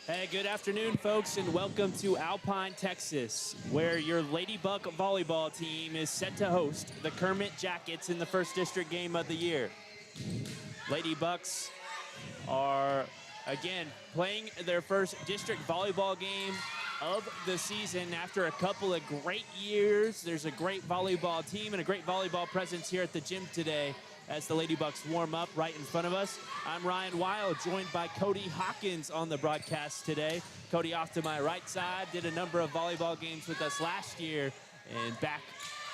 Hey, good afternoon, folks, and welcome to Alpine, Texas, where your Ladybuck volleyball team is set to host the Kermit Jackets in the first district game of the year. Ladybucks are, again, playing their first district volleyball game of the season after a couple of great years. There's a great volleyball team and a great volleyball presence here at the gym today as the Ladybucks warm up right in front of us. I'm Ryan Weyl, joined by Cody Hawkins on the broadcast today. Cody off to my right side, did a number of volleyball games with us last year and back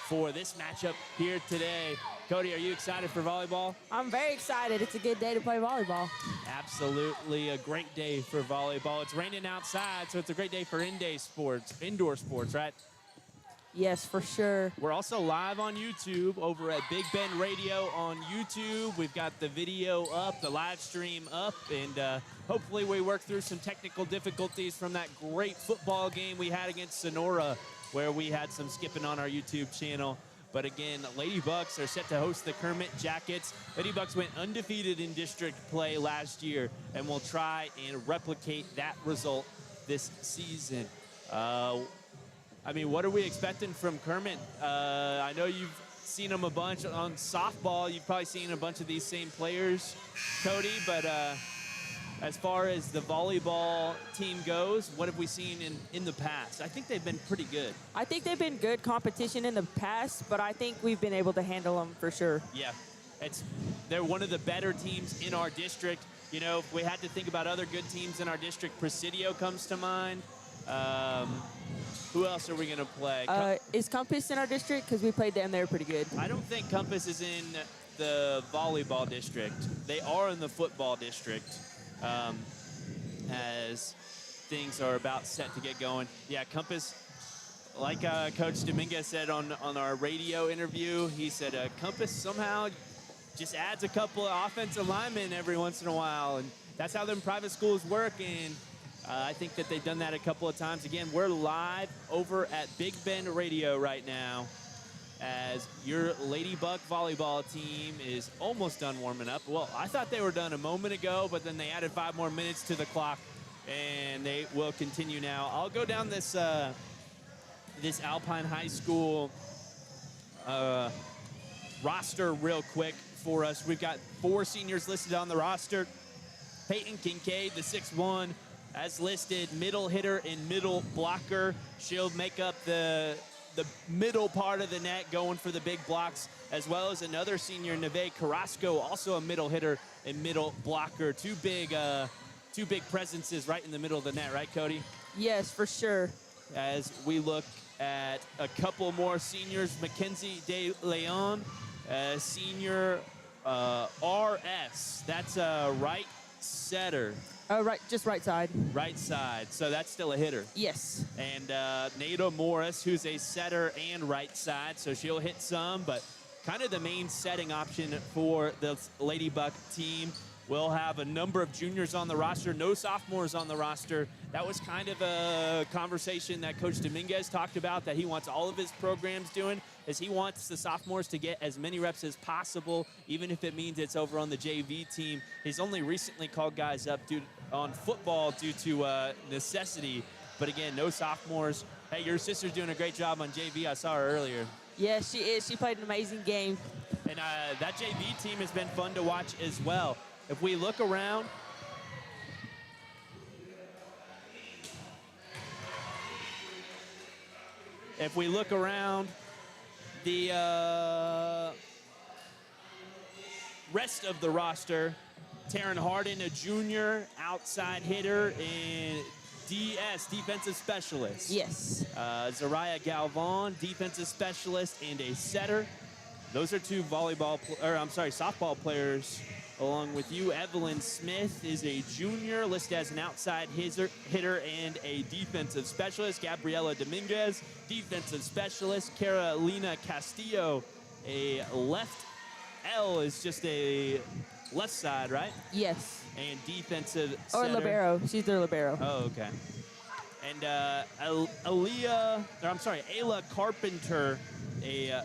for this matchup here today. Cody, are you excited for volleyball? I'm very excited. It's a good day to play volleyball. Absolutely a great day for volleyball. It's raining outside, so it's a great day for indoor sports, right? Yes, for sure. We're also live on YouTube over at Big Bend Radio on YouTube. We've got the video up, the live stream up, and hopefully we work through some technical difficulties from that great football game we had against Sonora, where we had some skipping on our YouTube channel. But again, Ladybucks are set to host the Kermit Jackets. Ladybucks went undefeated in district play last year, and will try and replicate that result this season. I mean, what are we expecting from Kermit? I know you've seen them a bunch on softball. You've probably seen a bunch of these same players, Cody, but as far as the volleyball team goes, what have we seen in the past? I think they've been pretty good. I think they've been good competition in the past, but I think we've been able to handle them for sure. Yeah, they're one of the better teams in our district. You know, if we had to think about other good teams in our district, Presidio comes to mind. Who else are we going to play? Is Compass in our district? Because we played them, they were pretty good. I don't think Compass is in the volleyball district. They are in the football district, as things are about set to get going. Yeah, Compass, like Coach Dominguez said on our radio interview, he said Compass somehow just adds a couple of offensive linemen every once in a while, and that's how them private schools work, and I think that they've done that a couple of times. Again, we're live over at Big Bend Radio right now as your Ladybuck volleyball team is almost done warming up. Well, I thought they were done a moment ago, but then they added 5 more minutes to the clock, and they will continue now. I'll go down this roster real quick for us. We've got 4 seniors listed on the roster. Peyton Kincaid, the 6'1", as listed, middle hitter and middle blocker. She'll make up the middle part of the net, going for the big blocks, as well as another senior, Neve Carrasco, also a middle hitter and middle blocker. Two big presences right in the middle of the net, right, Cody? Yes, for sure. As we look at a couple more seniors, Mackenzie De Leon, senior RS. That's a right setter. Right, just right side. Right side, so that's still a hitter. Yes. And Nada Morris, who's a setter and right side, so she'll hit some, but kind of the main setting option for the Lady Buck team. We'll have a number of juniors on the roster, no sophomores on the roster. That was kind of a conversation that Coach Dominguez talked about, that he wants all of his programs doing, is he wants the sophomores to get as many reps as possible, even if it means it's over on the JV team. He's only recently called guys up on football due to necessity, but again, no sophomores. Hey, your sister's doing a great job on JV. I saw her earlier. Yes, she is. She played an amazing game. And that JV team has been fun to watch as well. If we look around, the rest of the roster, Taryn Harden, a junior, outside hitter, and DS, defensive specialist. Yes. Zariah Galvan, defensive specialist and a setter. Those are 2 softball players. Along with you, Evelyn Smith is a junior, listed as an outside hitter and a defensive specialist. Gabriela Dominguez, defensive specialist. Carolina Castillo, a left L, is just a left side, right? Yes. And defensive Or setter. libero. She's their libero. Oh, okay. And Ayla Carpenter, a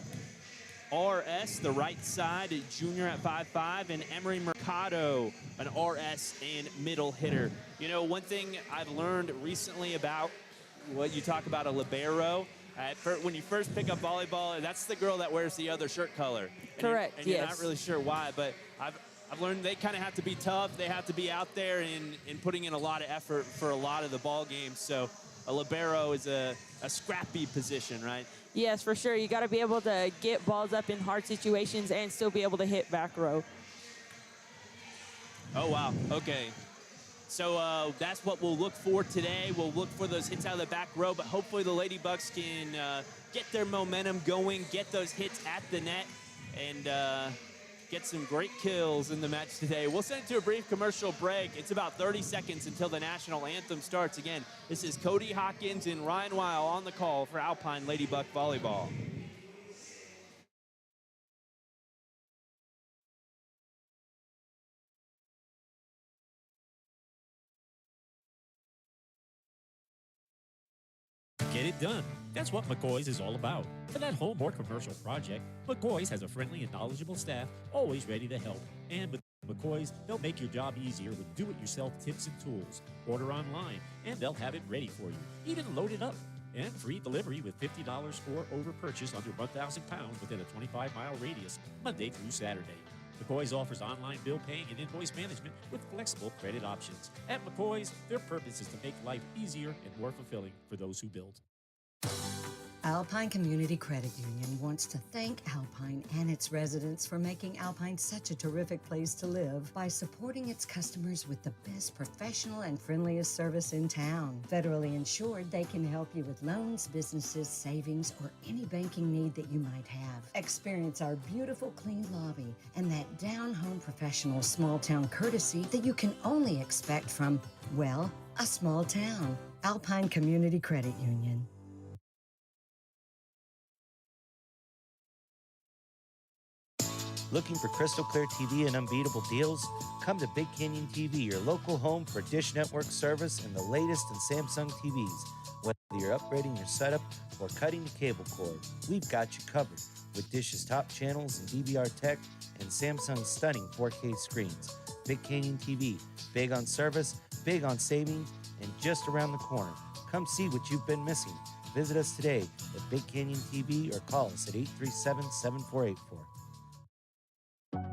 RS, the right side, a junior at 5'5", and Emery Mercado, an RS and middle hitter. You know, one thing I've learned recently about what you talk about a libero, when you first pick up volleyball, that's the girl that wears the other shirt color. Correct, And yes. you're not really sure why, but I've learned they kind of have to be tough. They have to be out there and putting in a lot of effort for a lot of the ball games. So a libero is a scrappy position, right? Yes, for sure. You got to be able to get balls up in hard situations and still be able to hit back row. Oh, wow. Okay. So that's what we'll look for today. We'll look for those hits out of the back row, but hopefully the Lady Bucks can get their momentum going, get those hits at the net, and get some great kills in the match today. We'll send it to a brief commercial break. It's about 30 seconds until the national anthem starts. Again, this is Cody Hawkins and Ryan Weyl on the call for Alpine Lady Buck Volleyball. Get it done. That's what McCoy's is all about. For that home or commercial project, McCoy's has a friendly and knowledgeable staff always ready to help. And with McCoy's, they'll make your job easier with do-it-yourself tips and tools. Order online, and they'll have it ready for you. Even load it up. And free delivery with $50 or over purchase under 1,000 pounds within a 25-mile radius, Monday through Saturday. McCoy's offers online bill paying and invoice management with flexible credit options. At McCoy's, their purpose is to make life easier and more fulfilling for those who build. Alpine Community Credit Union wants to thank Alpine and its residents for making Alpine such a terrific place to live by supporting its customers with the best professional and friendliest service in town. Federally insured, they can help you with loans, businesses, savings, or any banking need that you might have. Experience our beautiful, clean lobby and that down-home professional small-town courtesy that you can only expect from, well, a small town. Alpine Community Credit Union. Looking for crystal clear TV and unbeatable deals? Come to Big Canyon TV, your local home for Dish Network service and the latest in Samsung TVs. Whether you're upgrading your setup or cutting the cable cord, we've got you covered with Dish's top channels and DVR tech and Samsung's stunning 4K screens. Big Canyon TV, big on service, big on savings, and just around the corner. Come see what you've been missing. Visit us today at Big Canyon TV or call us at 837-7484.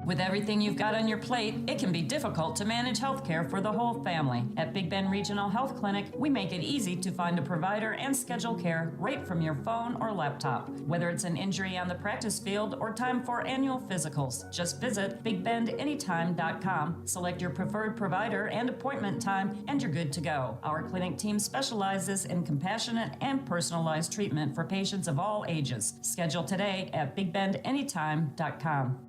With everything you've got on your plate, it can be difficult to manage health care for the whole family. At Big Bend Regional Health Clinic, we make it easy to find a provider and schedule care right from your phone or laptop. Whether it's an injury on the practice field or time for annual physicals, just visit bigbendanytime.com, select your preferred provider and appointment time, and you're good to go. Our clinic team specializes in compassionate and personalized treatment for patients of all ages. Schedule today at bigbendanytime.com.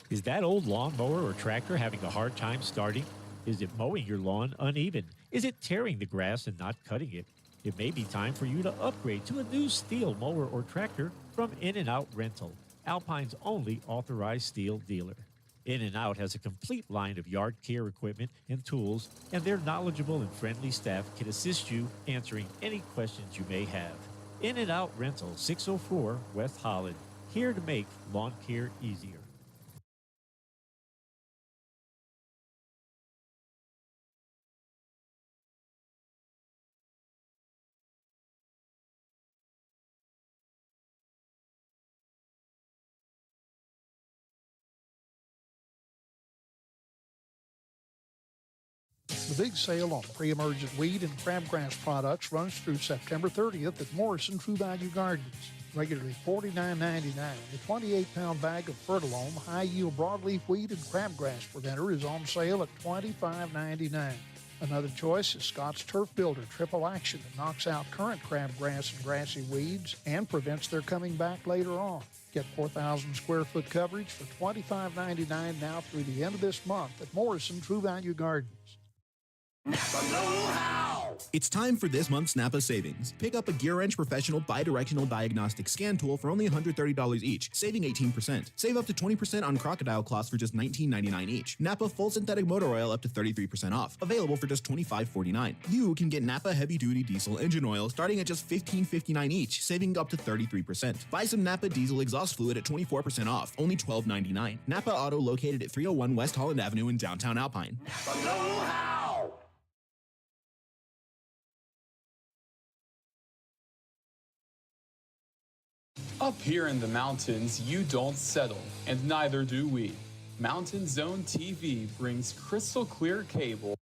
Is that old lawnmower or tractor having a hard time starting? Is it mowing your lawn uneven? Is it tearing the grass and not cutting it? It may be time for you to upgrade to a new steel mower or tractor from In-N-Out Rental, Alpine's only authorized steel dealer. In-N-Out has a complete line of yard care equipment and tools, and their knowledgeable and friendly staff can assist you answering any questions you may have. In-N-Out Rental, 604 West Holland, here to make lawn care easier. The big sale on pre-emergent weed and crabgrass products runs through September 30th at Morrison True Value Gardens. Regularly $49.99, the 28-pound bag of Fertilome high-yield broadleaf weed and crabgrass preventer is on sale at $25.99. Another choice is Scott's Turf Builder Triple Action that knocks out current crabgrass and grassy weeds and prevents their coming back later on. Get 4,000 square foot coverage for $25.99 now through the end of this month at Morrison True Value Gardens. It's time for this month's Napa savings. Pick up a GearWrench Professional Bidirectional Diagnostic Scan Tool for only $130 each, saving 18%. Save up to 20% on crocodile cloths for just $19.99 each. Napa Full Synthetic Motor Oil up to 33% off, available for just $25.49. You can get Napa Heavy Duty Diesel Engine Oil starting at just $15.59 each, saving up to 33%. Buy some Napa Diesel Exhaust Fluid at 24% off, only $12.99. Napa Auto located at 301 West Holland Avenue in downtown Alpine. Up here in the mountains, you don't settle, and neither do we. Mountain Zone TV brings crystal clear cable,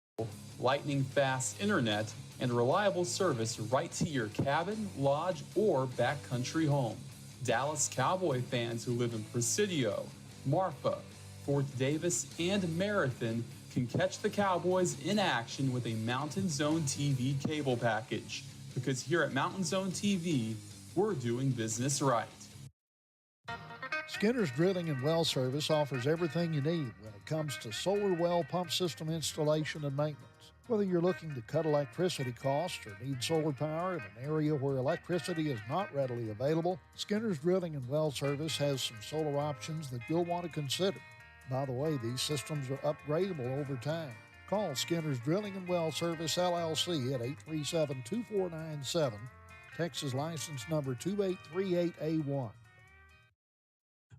lightning fast internet, and reliable service right to your cabin, lodge, or backcountry home. Dallas Cowboy fans who live in Presidio, Marfa, Fort Davis, and Marathon can catch the Cowboys in action with a Mountain Zone TV cable package. Because here at Mountain Zone TV, we're doing business right. Skinner's Drilling and Well Service offers everything you need when it comes to solar well pump system installation and maintenance. Whether you're looking to cut electricity costs or need solar power in an area where electricity is not readily available, Skinner's Drilling and Well Service has some solar options that you'll want to consider. By the way, these systems are upgradable over time. Call Skinner's Drilling and Well Service, LLC at 837-2497. Texas license number 2838A1.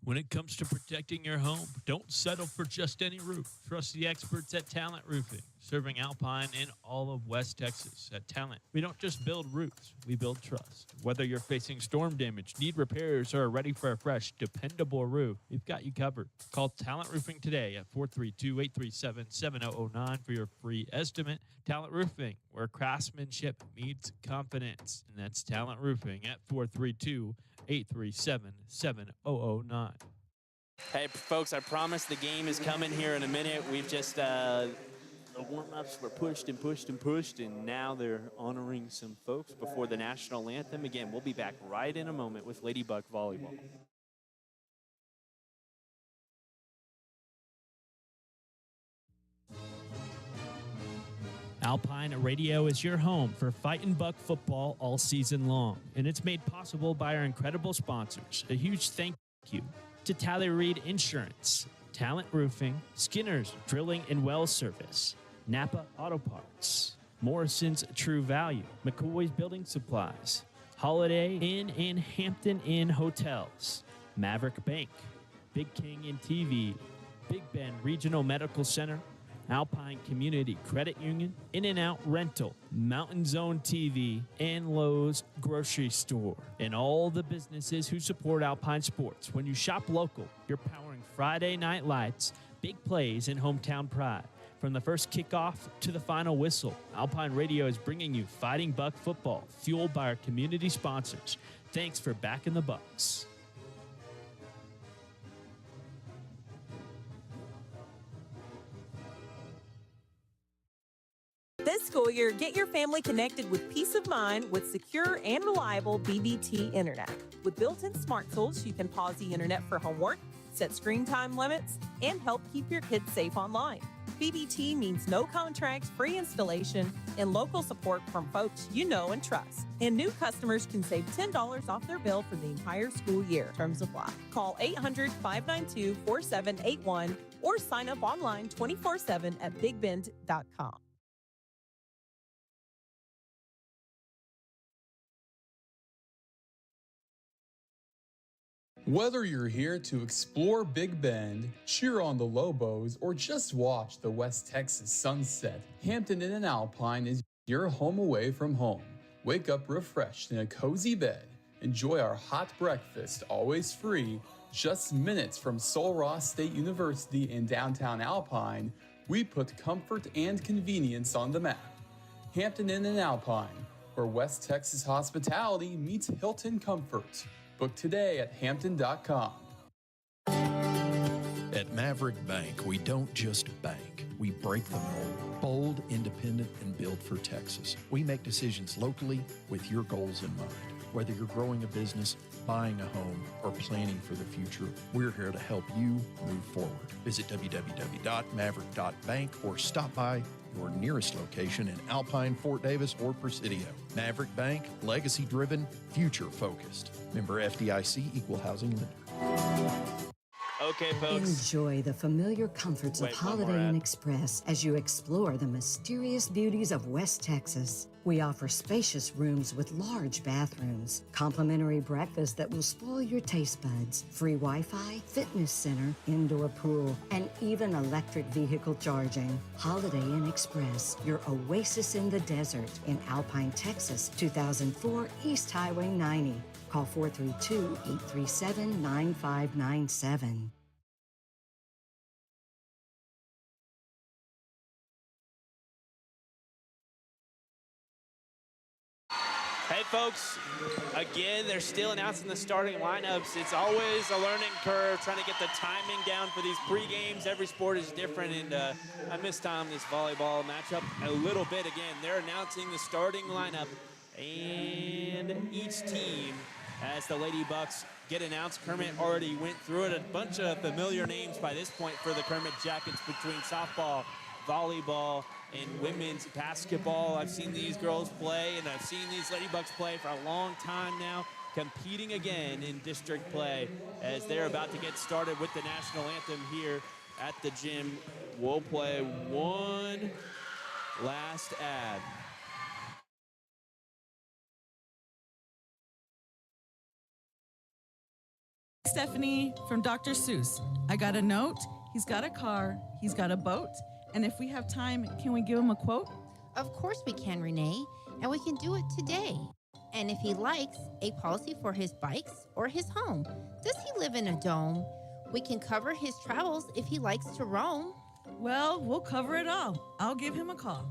When it comes to protecting your home, don't settle for just any roof. Trust the experts at Talent Roofing, serving Alpine and all of West Texas. At Talent, we don't just build roofs, we build trust. Whether you're facing storm damage, need repairs, or are ready for a fresh, dependable roof, we've got you covered. Call Talent Roofing today at 432-837-7009 for your free estimate. Talent Roofing, where craftsmanship meets confidence. And that's Talent Roofing at 432-837-7009. Hey, folks, I promise the game is coming here in a minute. We've just, the warm-ups were pushed and pushed and pushed, and now they're honoring some folks before the national anthem. Again, we'll be back right in a moment with Ladybug Volleyball. Alpine Radio is your home for Fight and Buck football all season long, and it's made possible by our incredible sponsors. A huge thank you to Tally Reed Insurance, Talent Roofing, Skinner's Drilling and Well Service, Napa Auto Parts, Morrison's True Value, McCoy's Building Supplies, Holiday Inn and Hampton Inn Hotels, Maverick Bank, Big King and TV, Big Bend Regional Medical Center, Alpine Community Credit Union, In-N-Out Rental, Mountain Zone TV, and Lowe's Grocery Store. And all the businesses who support Alpine sports. When you shop local, you're powering Friday night lights, big plays, and hometown pride. From the first kickoff to the final whistle, Alpine Radio is bringing you Fighting Buck football, fueled by our community sponsors. Thanks for backing the Bucks. This school year, get your family connected with peace of mind with secure and reliable BBT Internet. With built-in smart tools, you can pause the internet for homework, set screen time limits, and help keep your kids safe online. BBT means no contracts, free installation, and local support from folks you know and trust. And new customers can save $10 off their bill for the entire school year. Terms apply. Call 800-592-4781 or sign up online 24/7 at bigbend.com. Whether you're here to explore Big Bend, cheer on the Lobos, or just watch the West Texas sunset, Hampton Inn and Alpine is your home away from home. Wake up refreshed in a cozy bed. Enjoy our hot breakfast, always free. Just minutes from Sul Ross State University in downtown Alpine, we put comfort and convenience on the map. Hampton Inn and Alpine, where West Texas hospitality meets Hilton comfort. Book today at hampton.com. At Maverick Bank, we don't just bank, we break the mold. Bold, independent, and built for Texas. We make decisions locally with your goals in mind. Whether you're growing a business, buying a home, or planning for the future, we're here to help you move forward. Visit www.maverick.bank or stop by your nearest location in Alpine, Fort Davis, or Presidio. Maverick Bank, legacy-driven, future-focused. Member FDIC, Equal Housing Lender. Okay, folks. Enjoy the familiar comforts of Holiday Inn Express as you explore the mysterious beauties of West Texas. We offer spacious rooms with large bathrooms, complimentary breakfast that will spoil your taste buds, free Wi-Fi, fitness center, indoor pool, and even electric vehicle charging. Holiday Inn Express, your oasis in the desert in Alpine, Texas, 2004 East Highway 90. Call 432-837-9597. Hey, folks, again, they're still announcing the starting lineups. It's always a learning curve, trying to get the timing down for these pre-games. Every sport is different, and I missed time this volleyball matchup a little bit. Again, they're announcing the starting lineup, and each team, as the Lady Bucks get announced, Kermit already went through it. A bunch of familiar names by this point for the Kermit Jackets between softball, volleyball, and women's basketball. I've seen these girls play, and I've seen these Lady Bucks play for a long time now, competing again in district play as they're about to get started with the national anthem here at the gym. We'll play one last ad. Stephanie from Dr. Seuss. I got a note, he's got a car, he's got a boat, and if we have time, can we give him a quote? Of course we can, Renee, and we can do it today. And if he likes, a policy for his bikes or his home. Does he live in a dome? We can cover his travels if he likes to roam. Well, we'll cover it all. I'll give him a call.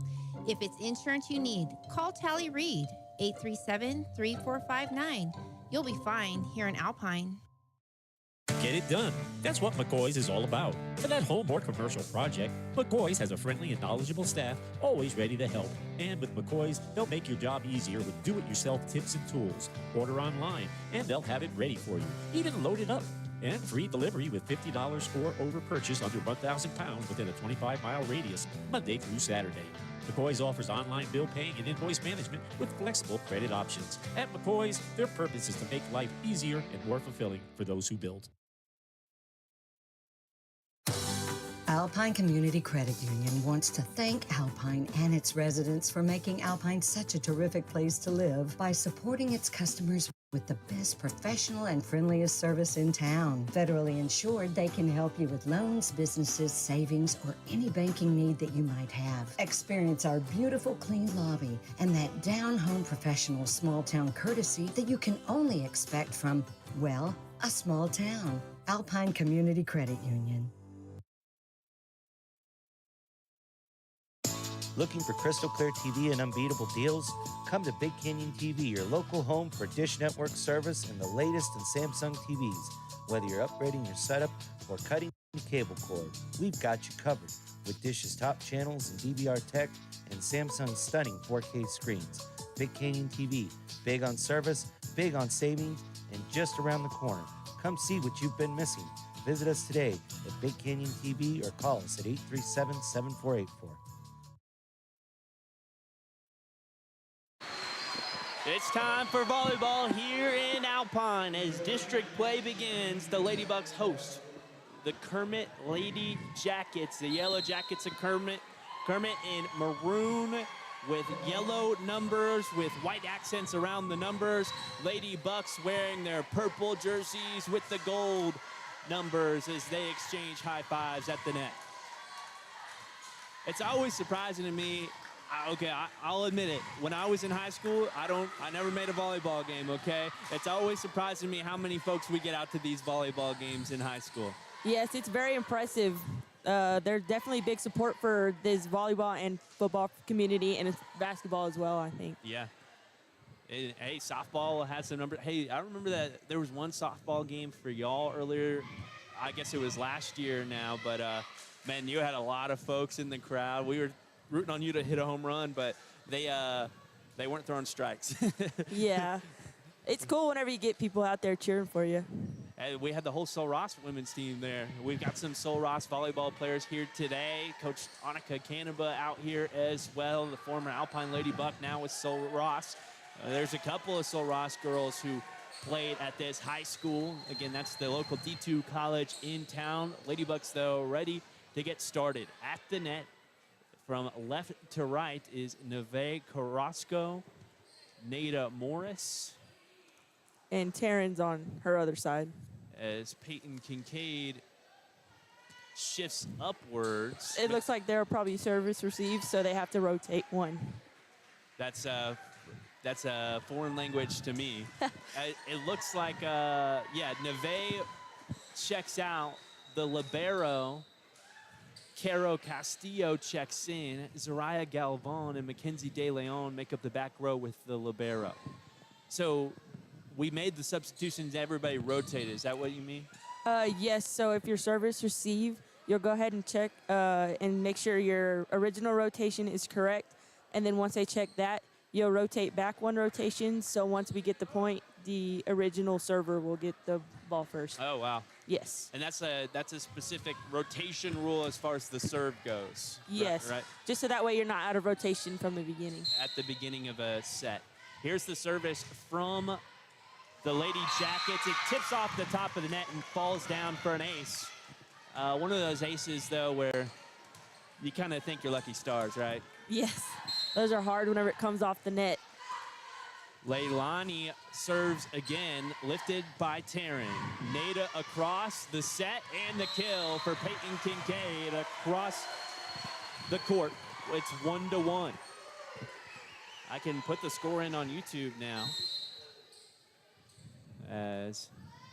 If it's insurance you need, call Tally Reed, 837-3459. You'll be fine here in Alpine. Get it done. That's what McCoy's is all about. For that home or commercial project, McCoy's has a friendly and knowledgeable staff always ready to help. And with McCoy's, they'll make your job easier with do-it-yourself tips and tools. Order online, and they'll have it ready for you, even load it up. And free delivery with $50 or over purchase under 1,000 pounds within a 25-mile radius, Monday through Saturday. McCoy's offers online bill paying and invoice management with flexible credit options. At McCoy's, their purpose is to make life easier and more fulfilling for those who build. Alpine Community Credit Union wants to thank Alpine and its residents for making Alpine such a terrific place to live by supporting its customers with the best professional and friendliest service in town. Federally insured, they can help you with loans, businesses, savings, or any banking need that you might have. Experience our beautiful, clean lobby and that down-home professional small-town courtesy that you can only expect from, well, a small town. Alpine Community Credit Union. Looking for crystal clear TV and unbeatable deals? Come to Big Canyon TV, your local home for Dish Network service and the latest in Samsung TVs. Whether you're upgrading your setup or cutting the cable cord, we've got you covered with Dish's top channels and DVR tech and Samsung's stunning 4K screens. Big Canyon TV, big on service, big on savings, and just around the corner. Come see what you've been missing. Visit us today at Big Canyon TV or call us at 837-7484. It's time for volleyball here in Alpine as district play begins. The Lady Bucks host the Kermit Lady Jackets. The Yellow Jackets of Kermit in maroon with yellow numbers with white accents around the numbers. Lady Bucks wearing their purple jerseys with the gold numbers as they exchange high fives at the net. It's always surprising to me. Okay, I'll admit it. When I was in high school, I never made a volleyball game, okay? It's always surprising me how many folks we get out to these volleyball games in high school. Yes, it's very impressive. There's definitely big support for this volleyball and football community, and it's basketball as well, I think. Yeah. Hey, softball has some numbers. Hey, I remember that there was one softball game for y'all earlier. I guess it was last year now, but, man, you had a lot of folks in the crowd. We were rooting on you to hit a home run, but they weren't throwing strikes. Yeah. It's cool whenever you get people out there cheering for you. And we had the whole Sol Ross women's team there. We've got some Sol Ross volleyball players here today. Coach Annika Canaba out here as well, the former Alpine Lady Buck, now with Sol Ross. There's a couple of Sol Ross girls who played at this high school. Again, that's the local D2 college in town. Lady Bucks, though, ready to get started. At the net, from left to right, is Neve Carrasco, Nada Morris, and Taryn's on her other side. As Peyton Kincaid shifts upwards. It looks like they're probably service received, so they have to rotate one. That's a foreign language to me. It looks like, Neve checks out. The libero, Caro Castillo, checks in. Zariah Galvan and Mackenzie De Leon make up the back row with the libero. So we made the substitutions, everybody rotated. Is that what you mean? Yes, so if your service receive, you'll go ahead and check and make sure your original rotation is correct. And then once they check that, you'll rotate back one rotation. So once we get the point, the original server will get the ball first. Oh, wow. Yes. And that's a specific rotation rule as far as the serve goes. Yes. Right? Just so that way you're not out of rotation from the beginning. At the beginning of a set. Here's the service from the Lady Jackets. It tips off the top of the net and falls down for an ace. One of those aces, though, where you kind of think you're lucky stars, right? Yes. Those are hard whenever it comes off the net. Leilani serves again, lifted by Taryn. Nada across the set and the kill for Peyton Kincaid across the court. It's 1-1. I can put the score in on YouTube now. As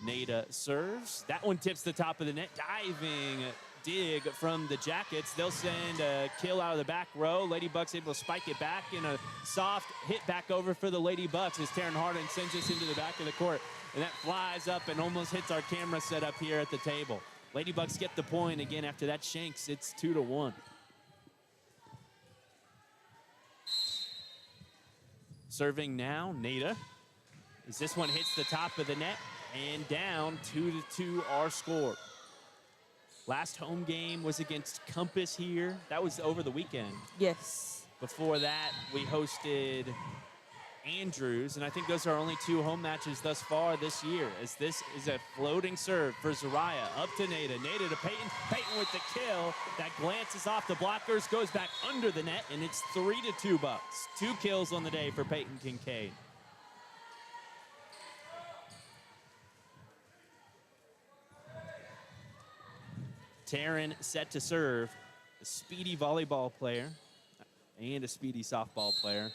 Nada serves. That one tips the top of the net. Diving dig from the Jackets. They'll send a kill out of the back row. Lady Bucks able to spike it back in a soft hit back over for the Lady Bucks as Taryn Harden sends this into the back of the court. And that flies up and almost hits our camera set up here at the table. Lady Bucks get the point again after that shanks. It's 2-1. Serving now, Nada. As this one hits the top of the net and down, 2-2 our score. Last home game was against Compass here. That was over the weekend. Yes. Before that, we hosted Andrews, and I think those are only 2 home matches thus far this year, as this is a floating serve for Zariah. Up to Nada. Nada to Peyton. Peyton with the kill. That glances off the blockers, goes back under the net, and it's 3-2 Bucks. 2 kills on the day for Peyton Kincaid. Taryn set to serve. A speedy volleyball player and a speedy softball player.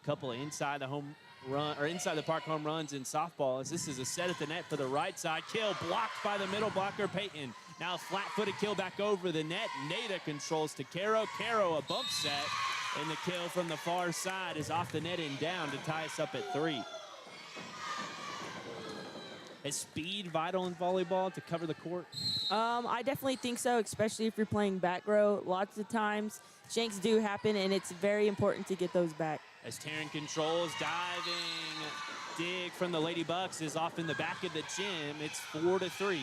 Couple of inside the home run or inside the park home runs in softball as this is a set at the net for the right side. Kill blocked by the middle blocker, Peyton. Now a flat-footed kill back over the net. Nada controls to Caro. Caro a bump set, and the kill from the far side is off the net and down to tie us up at 3. Is speed vital in volleyball to cover the court? I definitely think so, especially if you're playing back row. Lots of times, shanks do happen, and it's very important to get those back. As Taryn controls, diving dig from the Lady Bucks is off in the back of the gym. It's 4-3.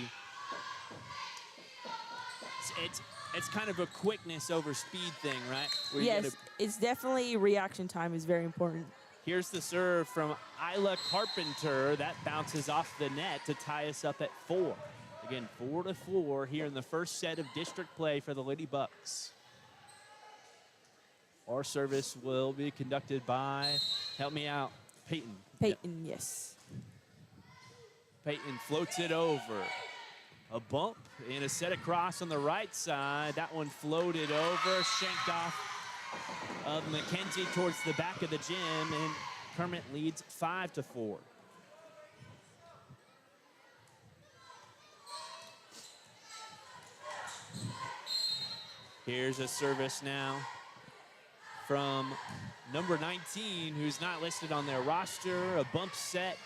It's kind of a quickness over speed thing, right? Where yes, it's definitely reaction time is very important. Here's the serve from Isla Carpenter. That bounces off the net to tie us up at 4. Again, 4-4 here in the first set of district play for the Lady Bucks. Our service will be conducted by, help me out, Peyton. Peyton, yes. Peyton floats it over. A bump and a set across on the right side. That one floated over, shanked off of McKenzie towards the back of the gym, and Kermit leads 5-4. Here's a service now from number 19, who's not listed on their roster. A bump set.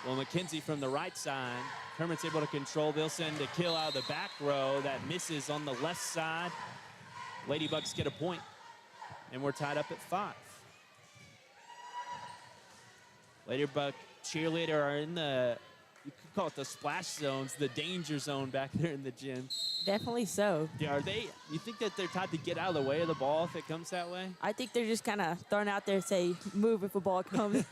Well, McKenzie from the right side. Kermit's able to control. They'll send a kill out of the back row. That misses on the left side. Lady Bucks get a point, and we're tied up at 5. Lady Buck cheerleader are in the, you could call it the splash zones, the danger zone back there in the gym. Definitely so. Are they, you think that they're taught to get out of the way of the ball if it comes that way? I think they're just kind of thrown out there to say, move if a ball comes.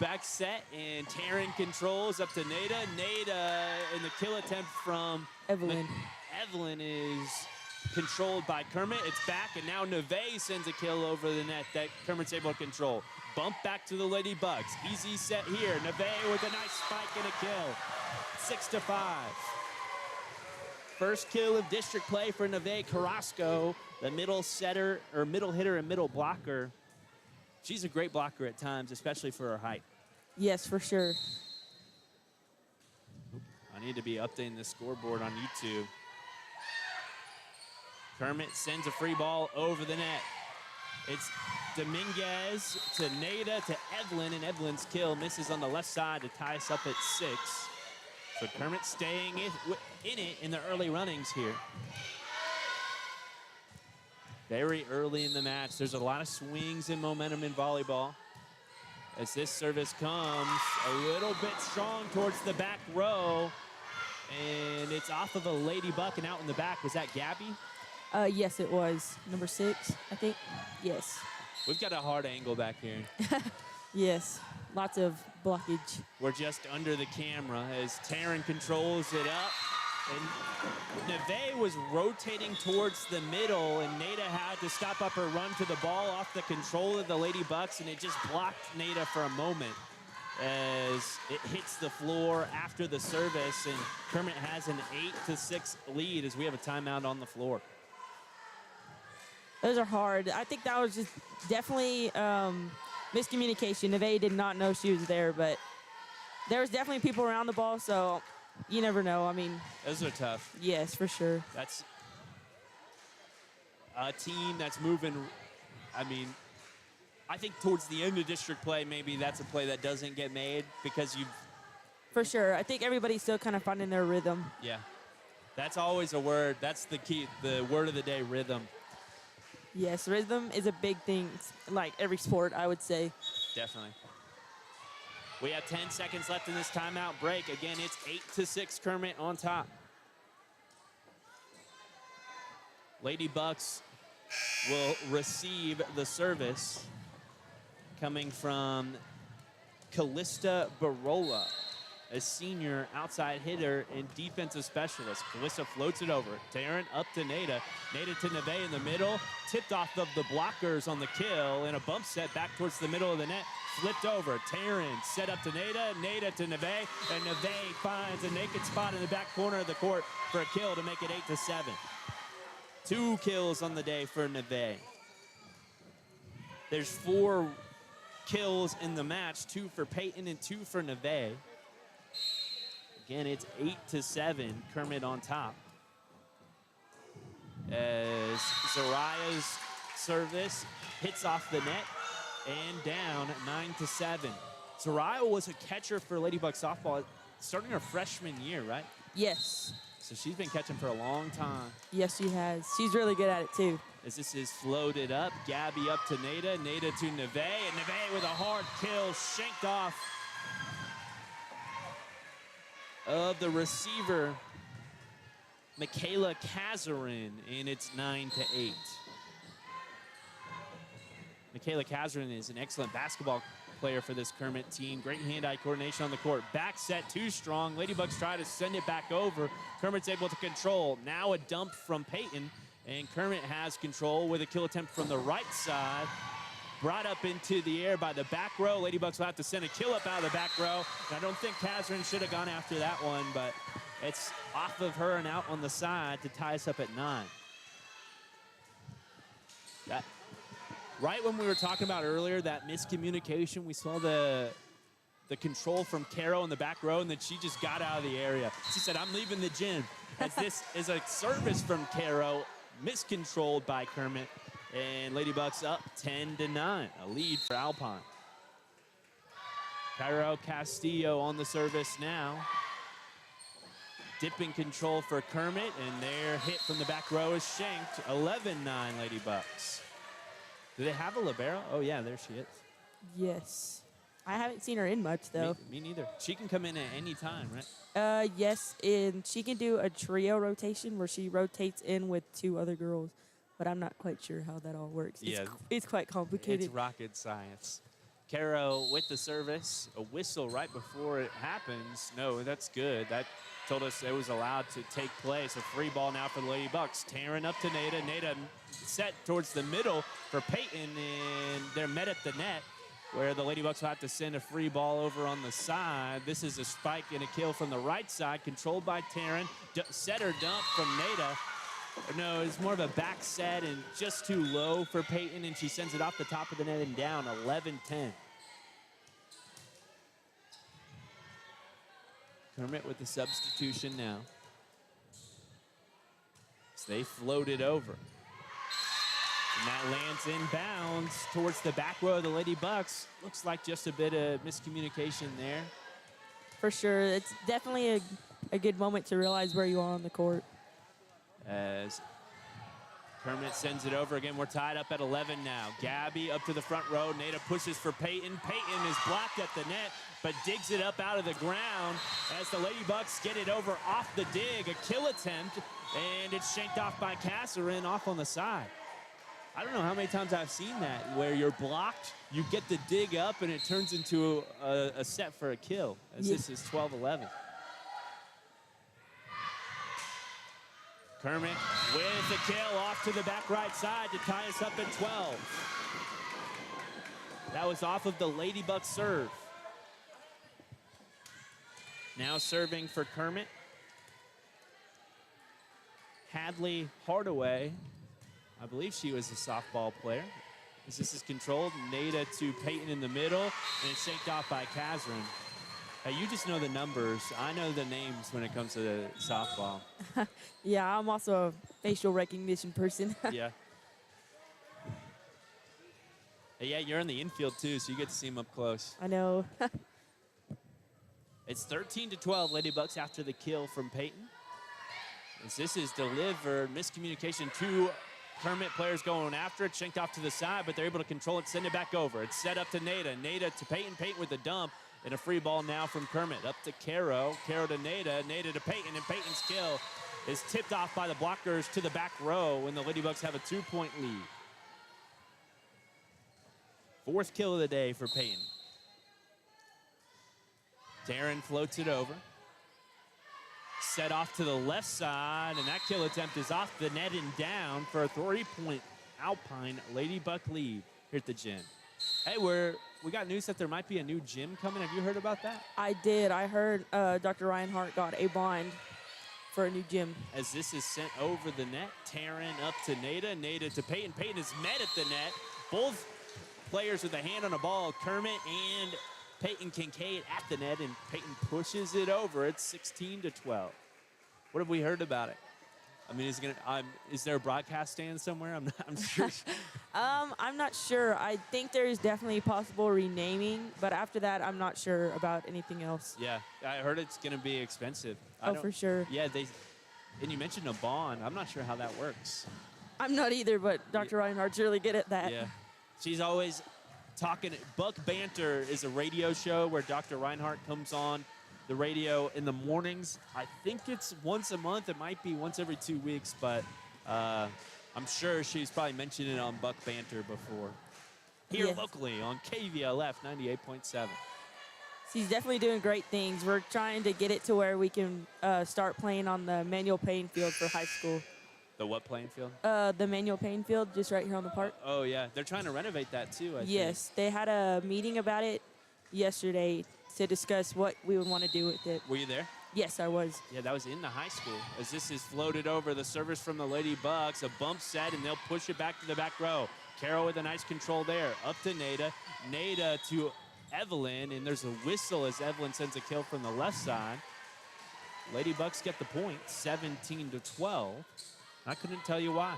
Back set, and Taryn controls up to Nada. Nada in the kill attempt from Evelyn. Evelyn is controlled by Kermit. It's back, and now Neve sends a kill over the net that Kermit's able to control. Bump back to the Lady Bucks. Easy set here. Neve with a nice spike and a kill. 6-5. First kill of district play for Neve Carrasco, the middle setter, or middle hitter and middle blocker. She's a great blocker at times, especially for her height. Yes, for sure. I need to be updating the scoreboard on YouTube. Kermit sends a free ball over the net. It's Dominguez to Nada to Evelyn, and Evelyn's kill misses on the left side to tie us up at 6. So Kermit staying in it in the early runnings here. Very early in the match. There's a lot of swings and momentum in volleyball. As this service comes a little bit strong towards the back row, and it's off of a Lady Buck and out in the back. Was that Gabby? Yes, it was. Number 6, I think. Yes. We've got a hard angle back here. Yes. Lots of blockage. We're just under the camera as Taryn controls it up. And Neve was rotating towards the middle, and Nada had to stop up her run to the ball off the control of the Lady Bucks, and it just blocked Nada for a moment as it hits the floor after the service, and Kermit has an 8-6 lead as we have a timeout on the floor. Those are hard. I think that was just definitely miscommunication. Neve did not know she was there, but there was definitely people around the ball, so you never know. I mean, those are tough. Yes, for sure. That's a team that's moving. I mean, I think towards the end of district play, maybe that's a play that doesn't get made because you've. For sure. I think everybody's still kind of finding their rhythm. Yeah. That's always a word. That's the key, the word of the day, rhythm. Yes, rhythm is a big thing, like every sport, I would say. Definitely. We have 10 seconds left in this timeout break. Again, it's 8-6 Kermit on top. Lady Bucks will receive the service coming from Callista Barola. a senior outside hitter and defensive specialist. Calissa floats it over. Taryn up to Nada. Nada to Neve in the middle. Tipped off of the blockers on the kill, and a bump set back towards the middle of the net. Flipped over. Taryn set up to Nada. Nada to Neve, and Neve finds a naked spot in the back corner of the court for a kill to make it 8-7. 2 kills on the day for Neve. There's 4 kills in the match, 2 for Peyton and 2 for Neve. Again, it's 8-7, Kermit on top. As Zariah's service hits off the net and down 9-7. Zariah was a catcher for Ladybug softball starting her freshman year, right? Yes. So she's been catching for a long time. Yes, she has. She's really good at it, too. As this is floated up, Gabby up to Nada, Nada to Neve, and Neve with a hard kill, shanked off of the receiver, Michaela Kazarin, and it's 9-8. Michaela Kazarin is an excellent basketball player for this Kermit team. Great hand-eye coordination on the court. Back set too strong. Ladybugs try to send it back over. Kermit's able to control. Now a dump from Peyton, and Kermit has control with a kill attempt from the right side. Brought up into the air by the back row. Ladybugs will have to send a kill up out of the back row. And I don't think Kazarin should have gone after that one, but it's off of her and out on the side to tie us up at 9. Right when we were talking about earlier, that miscommunication, we saw the control from Caro in the back row, and then she just got out of the area. She said, I'm leaving the gym. As this is a service from Caro, miscontrolled by Kermit. And Ladybugs up 10-9, a lead for Alpine. Cairo Castillo on the service now. Dipping control for Kermit, and their hit from the back row is shanked. 11-9 Ladybugs. Do they have a libero? Oh yeah, there she is. Yes. I haven't seen her in much, though. Me neither. She can come in at any time, right? Yes, and she can do a trio rotation where she rotates in with 2 other girls. But I'm not quite sure how that all works. Yeah. It's quite complicated. It's rocket science. Caro with the service, a whistle right before it happens. No, that's good. That told us it was allowed to take place. A free ball now for the Ladybugs. Taryn up to Nada. Nada set towards the middle for Peyton, and they're met at the net, where the Ladybugs will have to send a free ball over on the side. This is a spike and a kill from the right side, controlled by Taryn. Setter dump from Nada. No, it's more of a back set and just too low for Peyton, and she sends it off the top of the net and down, 11-10. Kermit with the substitution now. So they float it over. And that lands inbounds towards the back row of the Ladybugs. Looks like just a bit of miscommunication there. For sure. It's definitely a good moment to realize where you are on the court. As Kermit sends it over again, we're tied up at 11 now. Gabby up to the front row. Nada pushes for Peyton. Peyton is blocked at the net, but digs it up out of the ground as the Ladybugs get it over off the dig. A kill attempt, and it's shanked off by Kasserin off on the side. I don't know how many times I've seen that, where you're blocked, you get the dig up, and it turns into a set for a kill, as this is 12-11. Kermit with the kill off to the back right side to tie us up at 12. That was off of the Ladybug serve. Now serving for Kermit. Hadley Hardaway. I believe she was a softball player. As this is controlled, Nada to Peyton in the middle, and it's shanked off by Kasrin. Hey, you just know the numbers. I know the names when it comes to the softball. Yeah, I'm also a facial recognition person. Yeah. Yeah, you're in the infield too, so you get to see them up close. I know. It's 13-12 Ladybugs after the kill from Peyton. As this is delivered, miscommunication, 2 Kermit players going after it, shanked off to the side, but they're able to control it, send it back over. It's set up to Nada. Nada to Peyton. Peyton with the dump. And a free ball now from Kermit. Up to Caro. Caro to Nada. Nada to Peyton. And Peyton's kill is tipped off by the blockers to the back row, and the Ladybugs have a 2-point lead. 4th kill of the day for Peyton. Taryn floats it over. Set off to the left side, and that kill attempt is off the net and down for a 3-point Alpine Ladybug lead here at the gym. Hey, we got news that there might be a new gym coming. Have you heard about that? I did. I heard Dr. Reinhardt got a bond for a new gym. As this is sent over the net, Taryn up to Nada, Nada to Peyton. Peyton is met at the net. Both players with a hand on the ball, Kermit and Peyton Kincaid at the net, and Peyton pushes it over. It's 16-12. What have we heard about it? I mean, is there a broadcast stand somewhere? I'm sure. I'm not sure. I think there is definitely possible renaming, but after that, I'm not sure about anything else. Yeah, I heard it's going to be expensive. For sure. Yeah, and you mentioned a bond. I'm not sure how that works. I'm not either, but Dr. Reinhardt's really good at that. Yeah, she's always talking. Buck Banter is a radio show where Dr. Reinhardt comes on the radio in the mornings. I think it's once a month. It might be once every 2 weeks, but I'm sure she's probably mentioned it on Buck Banter before. Here locally on KVLF 98.7. She's definitely doing great things. We're trying to get it to where we can start playing on the manual playing field for high school. The what playing field? The manual playing field just right here on the park. Oh, yeah. They're trying to renovate that, too, I think. Yes. They had a meeting about it yesterday to discuss what we would want to do with it. Were you there? Yes, I was. Yeah, that was in the high school. As this is floated over, the service from the Lady Bucks, a bump set, and they'll push it back to the back row. Carroll with a nice control there. Up to Nada. Nada to Evelyn, and there's a whistle as Evelyn sends a kill from the left side. Lady Bucks get the point, 17-12. I couldn't tell you why.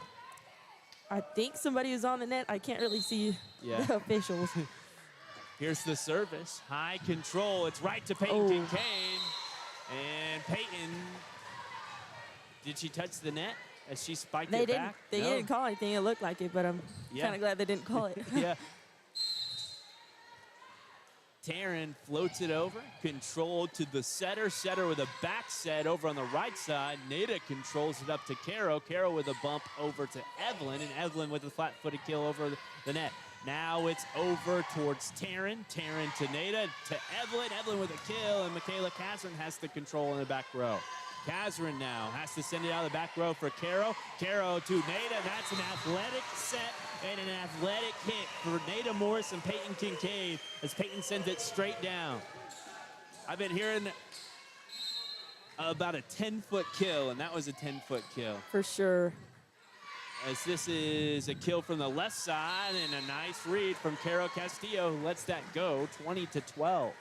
I think somebody was on the net. I can't really see the officials. Here's the service. High control. It's right to Peyton Kincaid. And Peyton, did she touch the net as she spiked it back? They didn't call anything. It looked like it, but I'm kind of glad they didn't call it. Yeah. Taryn floats it over, controlled to the setter. Setter with a back set over on the right side. Nada controls it up to Caro. Caro with a bump over to Evelyn, and Evelyn with a flat-footed kill over the net. Now it's over towards Taryn. Taryn to Nada, to Evelyn. Evelyn with a kill, and Michaela Kazrin has the control in the back row. Kazrin now has to send it out of the back row for Caro. Caro to Nada. That's an athletic set and an athletic hit for Nada Morris and Peyton Kincaid as Peyton sends it straight down. I've been hearing about a 10-foot kill, and that was a 10-foot kill. For sure. As this is a kill from the left side and a nice read from Caro Castillo, who lets that go, 20-12.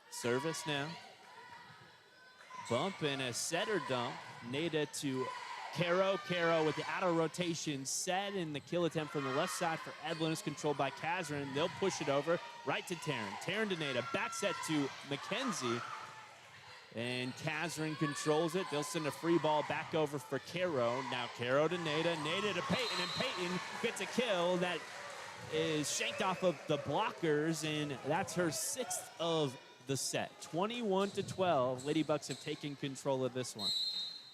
Service now. Bump and a setter dump. Nada to Caro. Caro with the outer rotation set, and the kill attempt from the left side for Evelyn is controlled by Kazrin. They'll push it over right to Taryn. Taryn to Nada. Back set to Mackenzie. And Kazrin controls it. They'll send a free ball back over for Caro. Now Caro to Nada. Nada to Peyton, and Peyton gets a kill that is shanked off of the blockers, and that's her 6th of the set. 21-12. Lady Bucks have taken control of this one.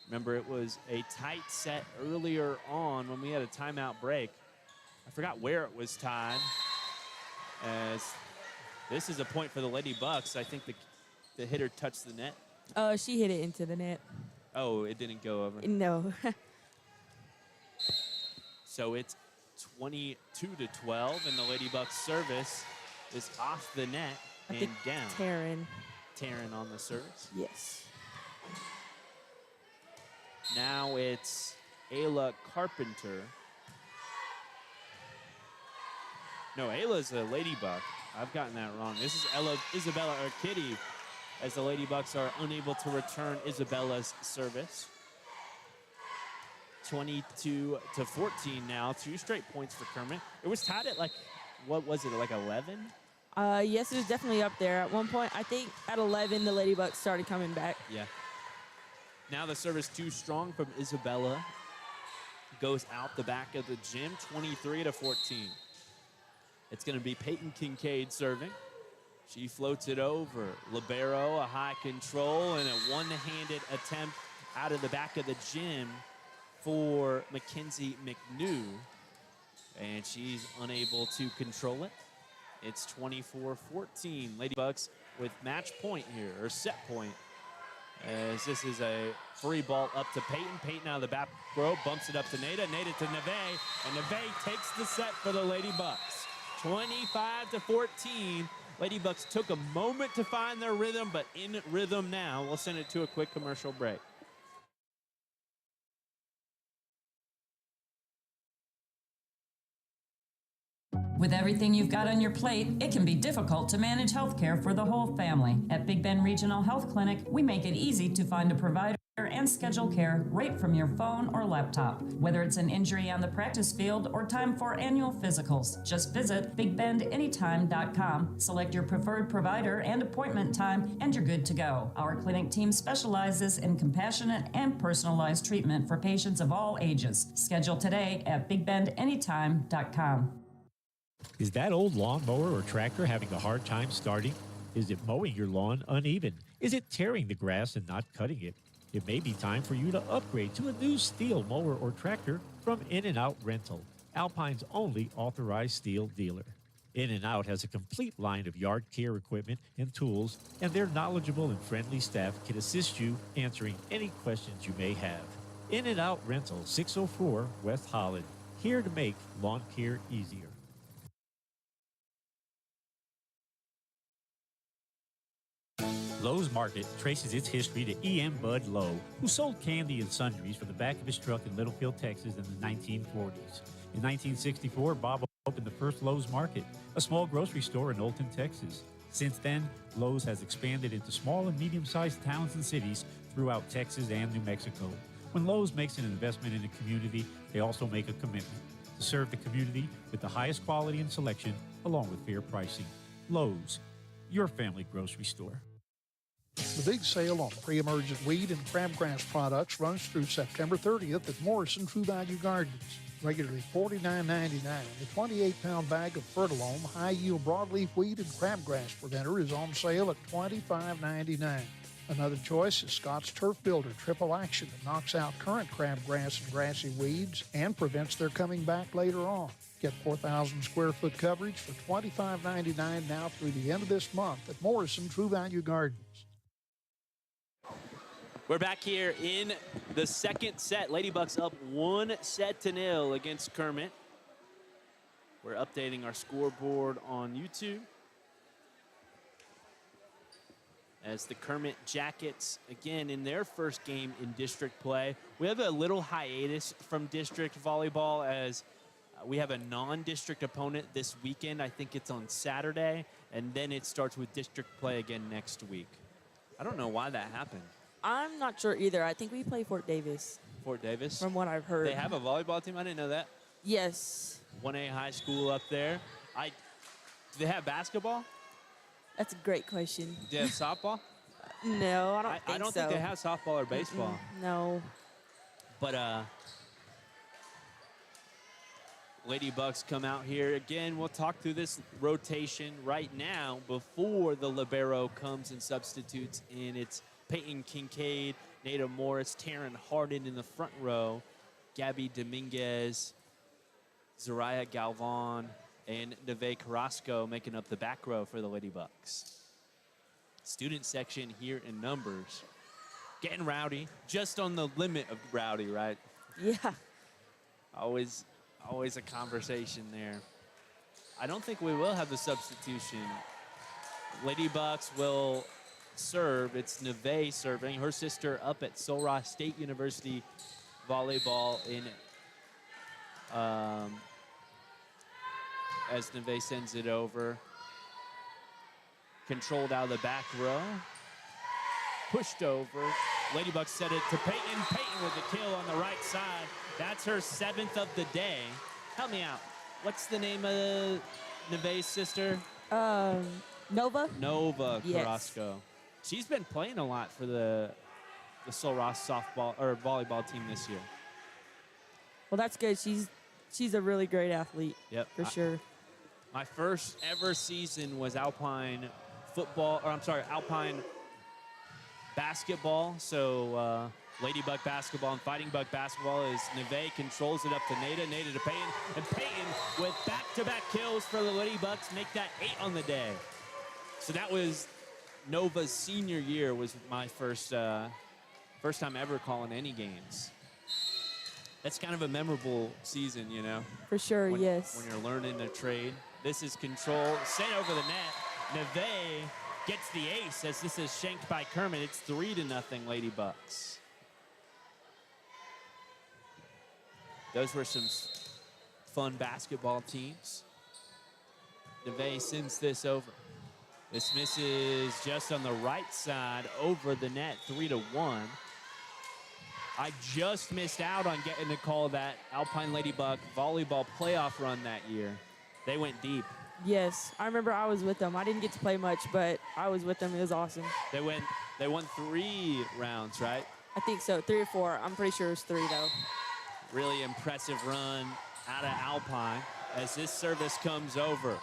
Remember, it was a tight set earlier on when we had a timeout break. I forgot where it was tied. As this is a point for the Lady Bucks. I think the hitter touched the net. She hit it into the net. Oh, it didn't go over. No. So it's 22-12, and the Lady Bucks service is off the net and down. Taryn on the service. Yes. Now it's Ayla Carpenter. No, Ayla's a Ladybug. I've gotten that wrong. This is Isabella Kitty, as the Lady Bucks are unable to return Isabella's service. 22-14 now. 2 straight points for Kermit. It was tied at what was it, 11? Yes, it was definitely up there. At one point, I think at 11, the Lady Bucks started coming back. Yeah. Now the service too strong from Isabella. Goes out the back of the gym, 23-14. It's going to be Peyton Kincaid serving. She floats it over. Libero, a high control, and a one-handed attempt out of the back of the gym for Mackenzie McNew. And she's unable to control it. It's 24-14. Ladybucks with match point here, or set point. As this is a free ball up to Peyton. Peyton out of the back row, bumps it up to Nada. Nada to Neve, and Neve takes the set for the Ladybucks. 25-14. Ladybucks took a moment to find their rhythm, but in rhythm now. We'll send it to a quick commercial break. With everything you've got on your plate, it can be difficult to manage healthcare for the whole family. At Big Bend Regional Health Clinic, we make it easy to find a provider and schedule care right from your phone or laptop. Whether it's an injury on the practice field or time for annual physicals, just visit bigbendanytime.com, select your preferred provider and appointment time, and you're good to go. Our clinic team specializes in compassionate and personalized treatment for patients of all ages. Schedule today at bigbendanytime.com. Is that old lawnmower or tractor having a hard time starting? Is it mowing your lawn uneven? Is it tearing the grass and not cutting it? It may be time for you to upgrade to a new steel mower or tractor from In-N-Out Rental, Alpine's only authorized steel dealer. In-N-Out has a complete line of yard care equipment and tools, and their knowledgeable and friendly staff can assist you answering any questions you may have. In-N-Out Rental, 604 West Holland, here to make lawn care easier. Lowe's Market traces its history to E.M. Bud Lowe, who sold candy and sundries from the back of his truck in Littlefield, Texas in the 1940s. In 1964, Bob opened the first Lowe's Market, a small grocery store in Olton, Texas. Since then, Lowe's has expanded into small and medium-sized towns and cities throughout Texas and New Mexico. When Lowe's makes an investment in a community, they also make a commitment to serve the community with the highest quality and selection, along with fair pricing. Lowe's, your family grocery store. The big sale on pre-emergent weed and crabgrass products runs through September 30th at Morrison True Value Gardens. Regularly $49.99, the 28-pound bag of Fertilome high-yield broadleaf weed and crabgrass preventer is on sale at $25.99. Another choice is Scott's Turf Builder Triple Action that knocks out current crabgrass and grassy weeds and prevents their coming back later on. Get 4,000 square foot coverage for $25.99 now through the end of this month at Morrison True Value Gardens. We're back here in the second set. Ladybucks up 1-0 against Kermit. We're updating our scoreboard on YouTube. As the Kermit Jackets, again, in their first game in district play. We have a little hiatus from district volleyball as we have a non-district opponent this weekend. I think it's on Saturday, and then it starts with district play again next week. I don't know why that happened. I'm not sure either. I think we play Fort Davis. Fort Davis? From what I've heard. They have a volleyball team? I didn't know that. Yes. 1A high school up there. Do they have basketball? That's a great question. Do they have softball? No, I don't I don't think they have softball or baseball. No. But Ladybucks come out here. Again, we'll talk through this rotation right now before the libero comes and substitutes in. It's Peyton Kincaid, Nada Morris, Taryn Harden in the front row, Gabby Dominguez, Zariah Galvan, and Neve Carrasco making up the back row for the Ladybucks. Student section here in numbers. Getting rowdy, just on the limit of rowdy, right? Yeah. Always a conversation there. I don't think we will have the substitution. Ladybucks will serve. It's Neve serving. Her sister up at Sul Ross State University volleyball in as Neve sends it over. Controlled out of the back row. Pushed over. Ladybucks set it to Peyton. Peyton with the kill on the right side. That's her 7th of the day. Help me out. What's the name of Neve's sister? Nova? Nova Yes. Carrasco. She's been playing a lot for the Sul Ross softball or volleyball team this year. Well, that's good. She's a really great athlete. Yep. For sure. My first ever season was Alpine football, or I'm sorry, Alpine basketball. So Ladybug basketball and Fighting Bug basketball as Neve controls it up to Nada. Nada to Peyton. And Peyton with back-to-back kills for the Ladybugs make that 8 on the day. So that was Nova's senior year, was my first time ever calling any games. That's kind of a memorable season, you know. For sure, yes. When you're learning a trade. This is control, sent over the net. Neve gets the ace as this is shanked by Kermit. It's 3-0 Ladybugs. Those were some fun basketball teams. Neve sends this over. This misses just on the right side over the net, 3-1. I just missed out on getting to call that Alpine Ladybug volleyball playoff run that year. They went deep. Yes, I remember I was with them. I didn't get to play much, but I was with them. It was awesome. They won 3 rounds, right? I think so, 3 or 4. I'm pretty sure it was 3 though. Really impressive run out of Alpine as this service comes over.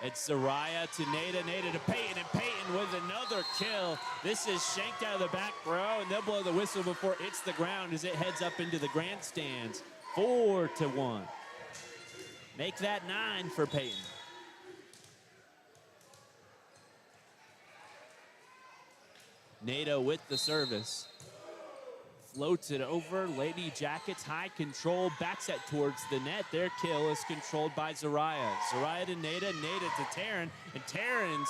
It's Zariah to Nada, Nada to Peyton, and Peyton with another kill. This is shanked out of the back row, and they'll blow the whistle before it hits the ground as it heads up into the grandstands. 4-1. Make that 9 for Peyton. Nada with the service. Floats it over. Lady Jackets, high control, back set towards the net. Their kill is controlled by Zariah. Zariah to Nada, Nada to Taryn, and Taryn's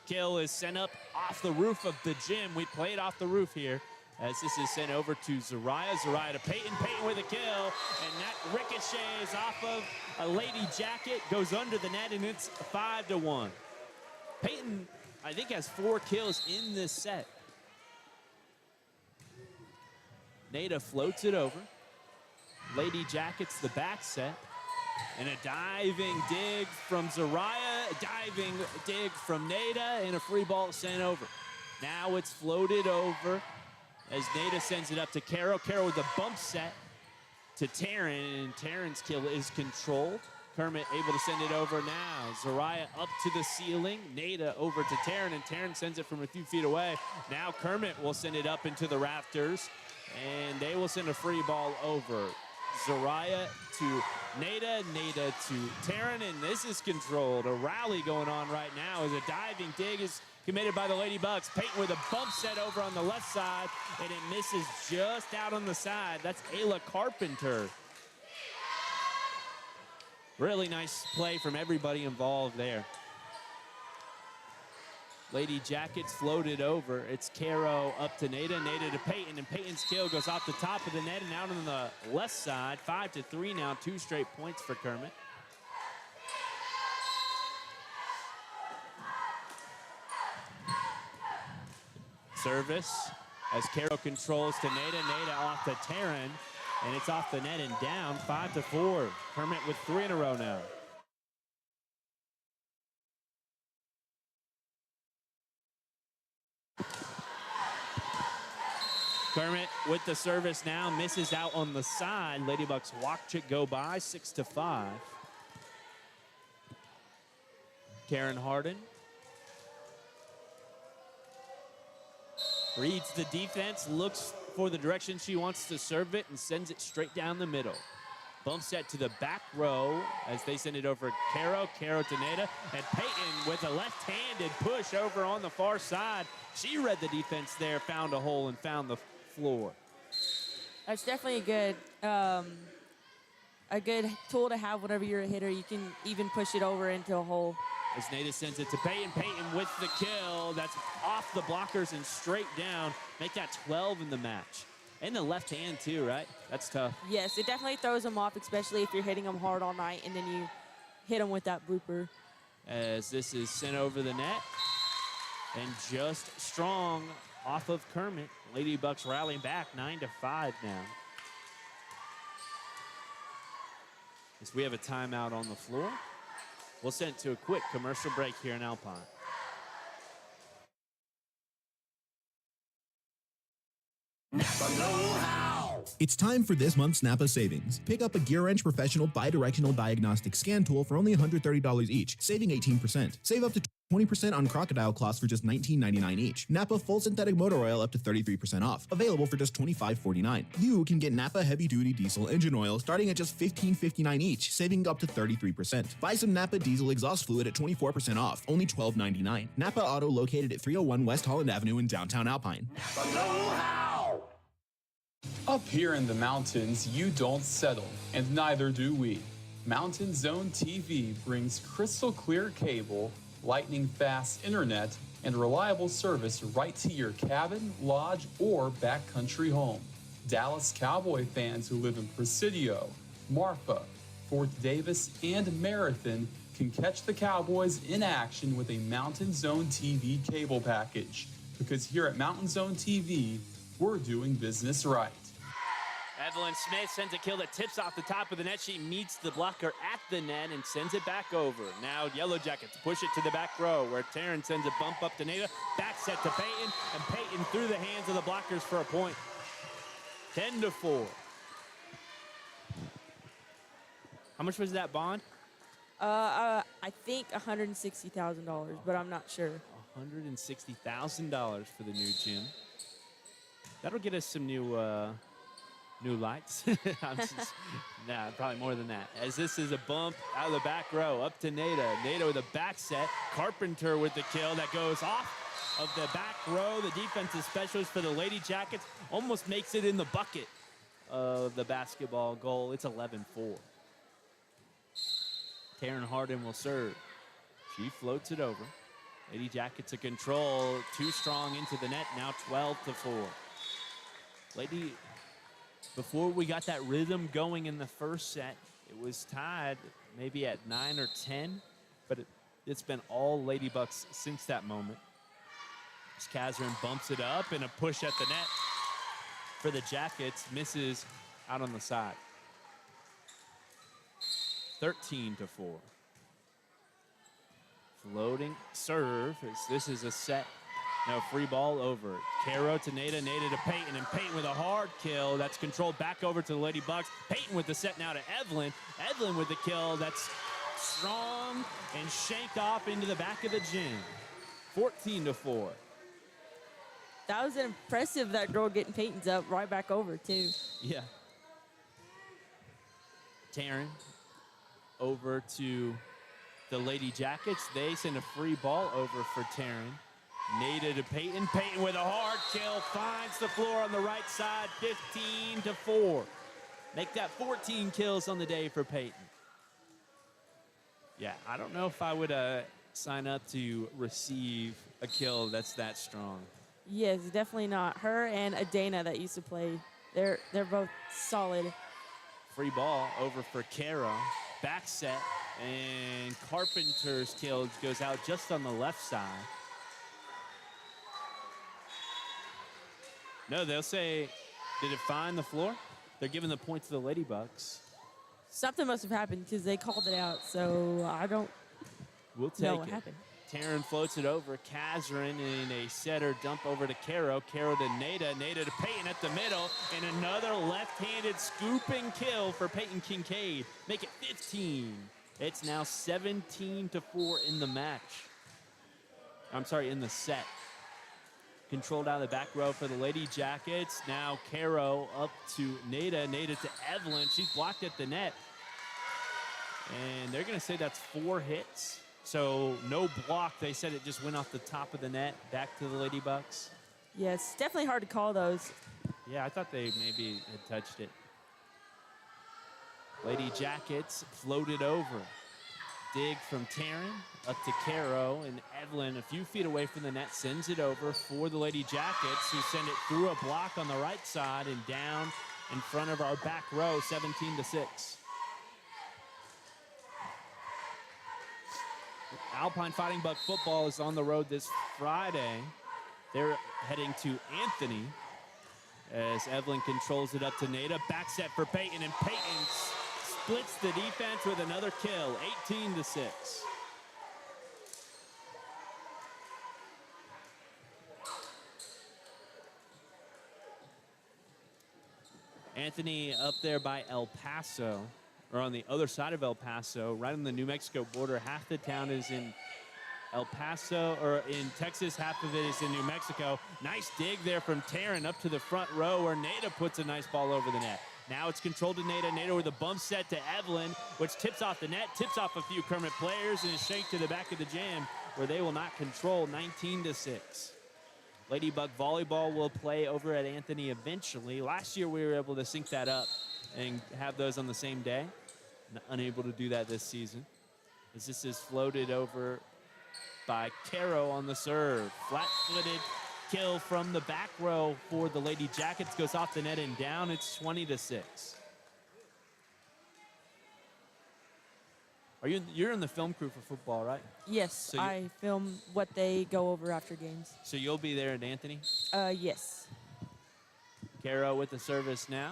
kill is sent up off the roof of the gym. We played off the roof here as this is sent over to Zariah. Zariah to Peyton, Peyton with a kill, and that ricochets off of a Lady Jacket, goes under the net, and it's 5-1. Peyton, I think, has 4 kills in this set. Nada floats it over. Lady Jackets the back set. And a diving dig from Zariah, a diving dig from Nada, and a free ball sent over. Now it's floated over as Nada sends it up to Caro. Caro with a bump set to Taryn, and Taryn's kill is controlled. Kermit able to send it over now. Zariah up to the ceiling. Nada over to Taryn, and Taryn sends it from a few feet away. Now Kermit will send it up into the rafters, and they will send a free ball over. Zariah to Nada, Nada to Taryn, and this is controlled. A rally going on right now as a diving dig is committed by the Ladybugs. Peyton with a bump set over on the left side, and it misses just out on the side. That's Ayla Carpenter. Really nice play from everybody involved there. Lady Jackets floated over. It's Caro up to Nada, Nada to Peyton, and Peyton's kill goes off the top of the net and out on the left side. 5-3 now, 2 straight points for Kermit. Service as Caro controls to Nada, Nada off to Taryn, and it's off the net and down, 5-4. Kermit with 3 in a row now. Kermit with the service now, misses out on the side. Ladybugs watch it go by, 6-5. Karen Harden reads the defense, looks for the direction she wants to serve it, and sends it straight down the middle. Bump set to the back row as they send it over Caro, Caro to Nada, and Peyton with a left-handed push over on the far side. She read the defense there, found a hole, and found the floor. That's definitely a good tool to have whenever you're a hitter. You can even push it over into a hole. As Nada sends it to Peyton. Peyton with the kill. That's off the blockers and straight down. Make that 12 in the match. And the left hand too, right? That's tough. Yes, it definitely throws them off, especially if you're hitting them hard all night and then you hit them with that blooper. As this is sent over the net. And just strong off of Kermit. Ladybugs rallying back 9-5 now. As we have a timeout on the floor. We'll send it to a quick commercial break here in Alpine. Napa know-how. It's time for this month's Napa savings. Pick up a GearWrench Professional Bidirectional Diagnostic Scan Tool for only $130 each, saving 18%. Save up to 20% on crocodile cloths for just $19.99 each. Napa Full Synthetic Motor Oil up to 33% off. Available for just $25.49. You can get Napa Heavy Duty Diesel Engine Oil starting at just $15.59 each, saving up to 33%. Buy some Napa Diesel Exhaust Fluid at 24% off, only $12.99. Napa Auto located at 301 West Holland Avenue in downtown Alpine. Up here in the mountains, you don't settle, and neither do we. Mountain Zone TV brings crystal clear cable, lightning fast internet, and reliable service right to your cabin, lodge, or backcountry home. Dallas Cowboy fans who live in Presidio, Marfa, Fort Davis, and Marathon can catch the Cowboys in action with a Mountain Zone TV cable package. Because here at Mountain Zone TV, we're doing business right. Evelyn Smith sends a kill that tips off the top of the net. She meets the blocker at the net and sends it back over. Now Yellow Jackets push it to the back row where Taryn sends a bump up to Nada. Back set to Peyton, and Peyton through the hands of the blockers for a point. 10-4. How much was that bond? I think $160,000, but I'm not sure. $160,000 for the new gym. That'll get us some new lights. Nah, probably more than that. As this is a bump out of the back row, up to Nada. Nada with a back set. Carpenter with the kill that goes off of the back row. The defensive specialist for the Lady Jackets almost makes it in the bucket of the basketball goal. It's 11-4. Taryn Harden will serve. She floats it over. Lady Jackets a control. Too strong into the net. Now 12-4. Lady, before we got that rhythm going in the first set, it was tied maybe at 9 or 10, but it's been all Lady Bucks since that moment. As Kazrin bumps it up and a push at the net for the Jackets, misses out on the side. 13-4. Floating serve. This is a set. No, free ball over. Caro to Nada, Nada to Peyton, and Peyton with a hard kill. That's controlled back over to the Lady Bucks. Peyton with the set now to Evelyn. Evelyn with the kill. That's strong and shanked off into the back of the gym. 14-4. That was impressive, that girl getting Peyton's up right back over, too. Yeah. Taryn over to the Lady Jackets. They send a free ball over for Taryn. Nada to Peyton. Peyton with a hard kill. Finds the floor on the right side. 15-4. Make that 14 kills on the day for Peyton. Yeah, I don't know if I would sign up to receive a kill that's that strong. Yes, definitely not. Her and Adana that used to play, they're both solid. Free ball over for Caro. Back set, and Carpenter's kill goes out just on the left side. No, they'll say, did it find the floor? They're giving the point to the Lady Bucks. Something must have happened because they called it out, so I don't We'll take know what it. happened. Taryn floats it over. Kazrin in a setter dump over to Caro. Caro to Nada. Nada to Peyton at the middle. And another left-handed scooping kill for Peyton Kincaid. Make it 15. It's now 17-4 in the match. I'm sorry, in the set. Controlled out of the back row for the Lady Jackets. Now Caro up to Nada. Nada to Evelyn. She's blocked at the net. And they're going to say that's 4 hits. So no block. They said it just went off the top of the net back to the Lady Bucks. Yeah, it's definitely hard to call those. Yeah, I thought they maybe had touched it. Lady Jackets floated over. Dig from Taryn up to Caro, and Evelyn a few feet away from the net sends it over for the Lady Jackets, who send it through a block on the right side and down in front of our back row, 17-6. Alpine Fighting Buck football is on the road this Friday. They're heading to Anthony as Evelyn controls it up to Nada. Back set for Peyton, and Peyton splits the defense with another kill, 18-6. Anthony up there by El Paso, or on the other side of El Paso, right on the New Mexico border. Half the town is in El Paso, or in Texas, half of it is in New Mexico. Nice dig there from Taryn up to the front row where Nada puts a nice ball over the net. Now it's controlled to Nada. Nada with a bump set to Evelyn, which tips off the net, tips off a few Kermit players, and is shanked to the back of the jam where they will not control. 19-6. Ladybug Volleyball will play over at Anthony eventually. Last year we were able to sync that up and have those on the same day. Unable to do that this season, as this is floated over by Caro on the serve. Flat-footed kill from the back row for the Lady Jackets. Goes off the net and down. It's 20-6. You're in the film crew for football, right? Yes, So I film what they go over after games. So you'll be there at Anthony? Yes. Caro with the service now.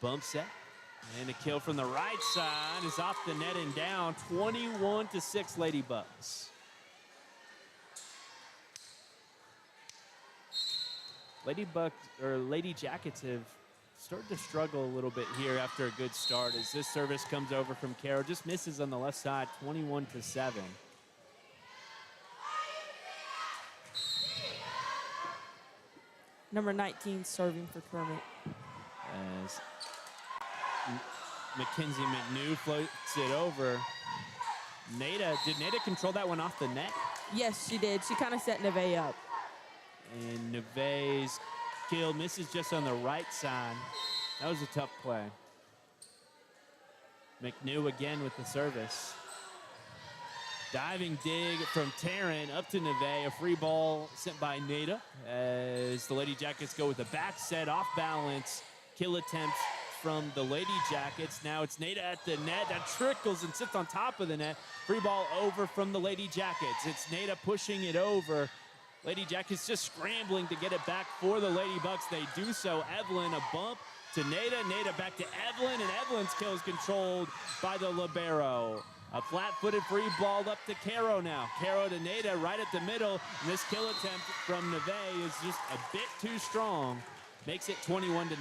Bump set. And a kill from the right side is off the net and down. 21-6 Ladybugs. Lady Jackets have started to struggle a little bit here after a good start, as this service comes over from Caro. Just misses on the left side, 21-7. Number 19 serving for Kermit. As Mackenzie McNew floats it over. Did Nada control that one off the net? Yes, she did. She kind of set Neve up. And Neve's kill misses just on the right side. That was a tough play. McNew again with the service. Diving dig from Taryn up to Neve. A free ball sent by Nada as the Lady Jackets go with the back set off balance. Kill attempt from the Lady Jackets. Now it's Nada at the net. That trickles and sits on top of the net. Free ball over from the Lady Jackets. It's Nada pushing it over. Lady Jackets just scrambling to get it back for the Lady Bucks. They do so. Evelyn, a bump to Nada. Nada back to Evelyn, and Evelyn's kill is controlled by the libero. A flat-footed free ball up to Caro now. Caro to Nada right at the middle. And this kill attempt from Neve is just a bit too strong. Makes it 21-9.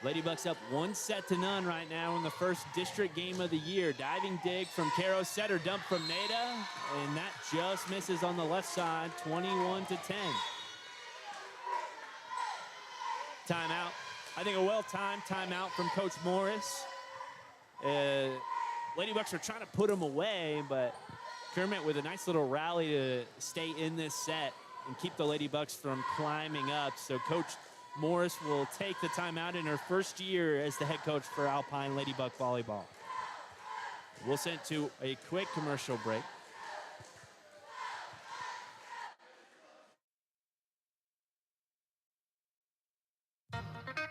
Ladybucks up 1-0 right now in the first district game of the year. Diving dig from Caro, setter dump from Nada, and that just misses on the left side, 21-10. Timeout. I think a well-timed timeout from Coach Morris. Ladybucks are trying to put them away, but Kermit with a nice little rally to stay in this set and keep the Ladybucks from climbing up. So Coach Morris will take the timeout in her first year as the head coach for Alpine Ladybug Volleyball. We'll send to a quick commercial break.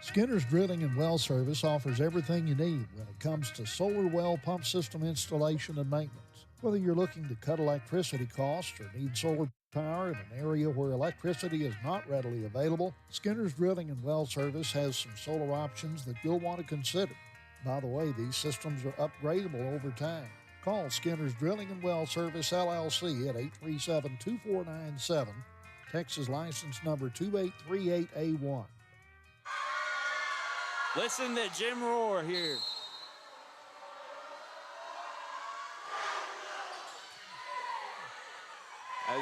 Skinner's Drilling and Well Service offers everything you need when it comes to solar well pump system installation and maintenance. Whether you're looking to cut electricity costs or need solar power in an area where electricity is not readily available, Skinner's Drilling and Well Service has some solar options that you'll want to consider. By the way, these systems are upgradable over time. Call Skinner's Drilling and Well Service, LLC at 837-2497, Texas license number 2838A1. Listen to Jim roar here.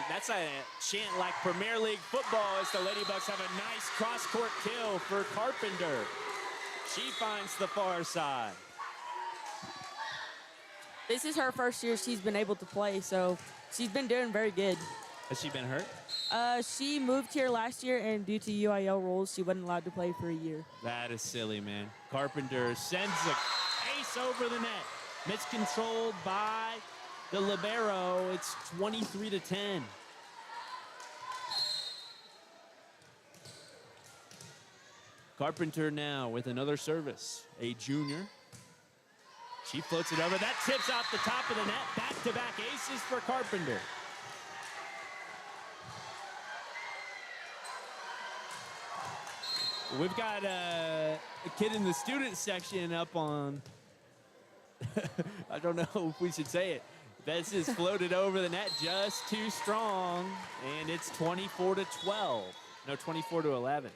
That's a chant like Premier League football as the Ladybucks have a nice cross-court kill for Carpenter. She finds the far side. This is her first year she's been able to play, so she's been doing very good. Has she been hurt? She moved here last year, and due to UIL rules, she wasn't allowed to play for a year. That is silly, man. Carpenter sends the ace over the net. Miscontrolled by the libero. It's 23-10. Carpenter now with another service. A junior. She floats it over. That tips off the top of the net. Back-to-back aces for Carpenter. We've got a kid in the student section up on, I don't know if we should say it, Bez is floated over the net just too strong, and it's 24-12. No, 24-11.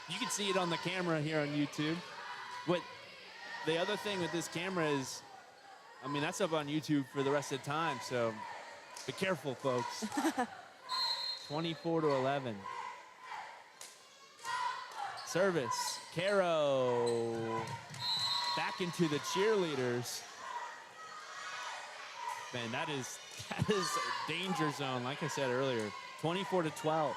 You can see it on the camera here on YouTube. But the other thing with this camera is, I mean, that's up on YouTube for the rest of the time, so be careful, folks. 24-11. Service. Caro back into the cheerleaders. Man, that is danger zone, like I said earlier. 24-12.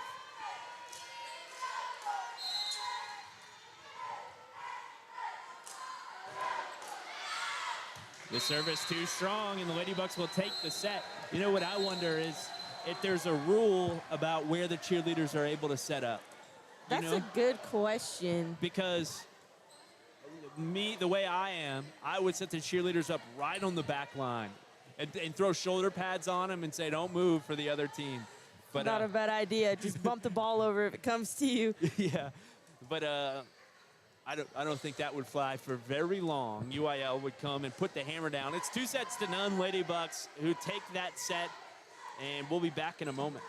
The service too strong, and the Lady Bucks will take the set. You know what I wonder is if there's a rule about where the cheerleaders are able to set up. That's a good question. Because the way I am, I would set the cheerleaders up right on the back line and throw shoulder pads on them and say, don't move for the other team. But not a bad idea. Just bump the ball over if it comes to you. Yeah, but I don't think that would fly for very long. UIL would come and put the hammer down. It's 2-0, Lady Bucks, who take that set, and we'll be back in a moment.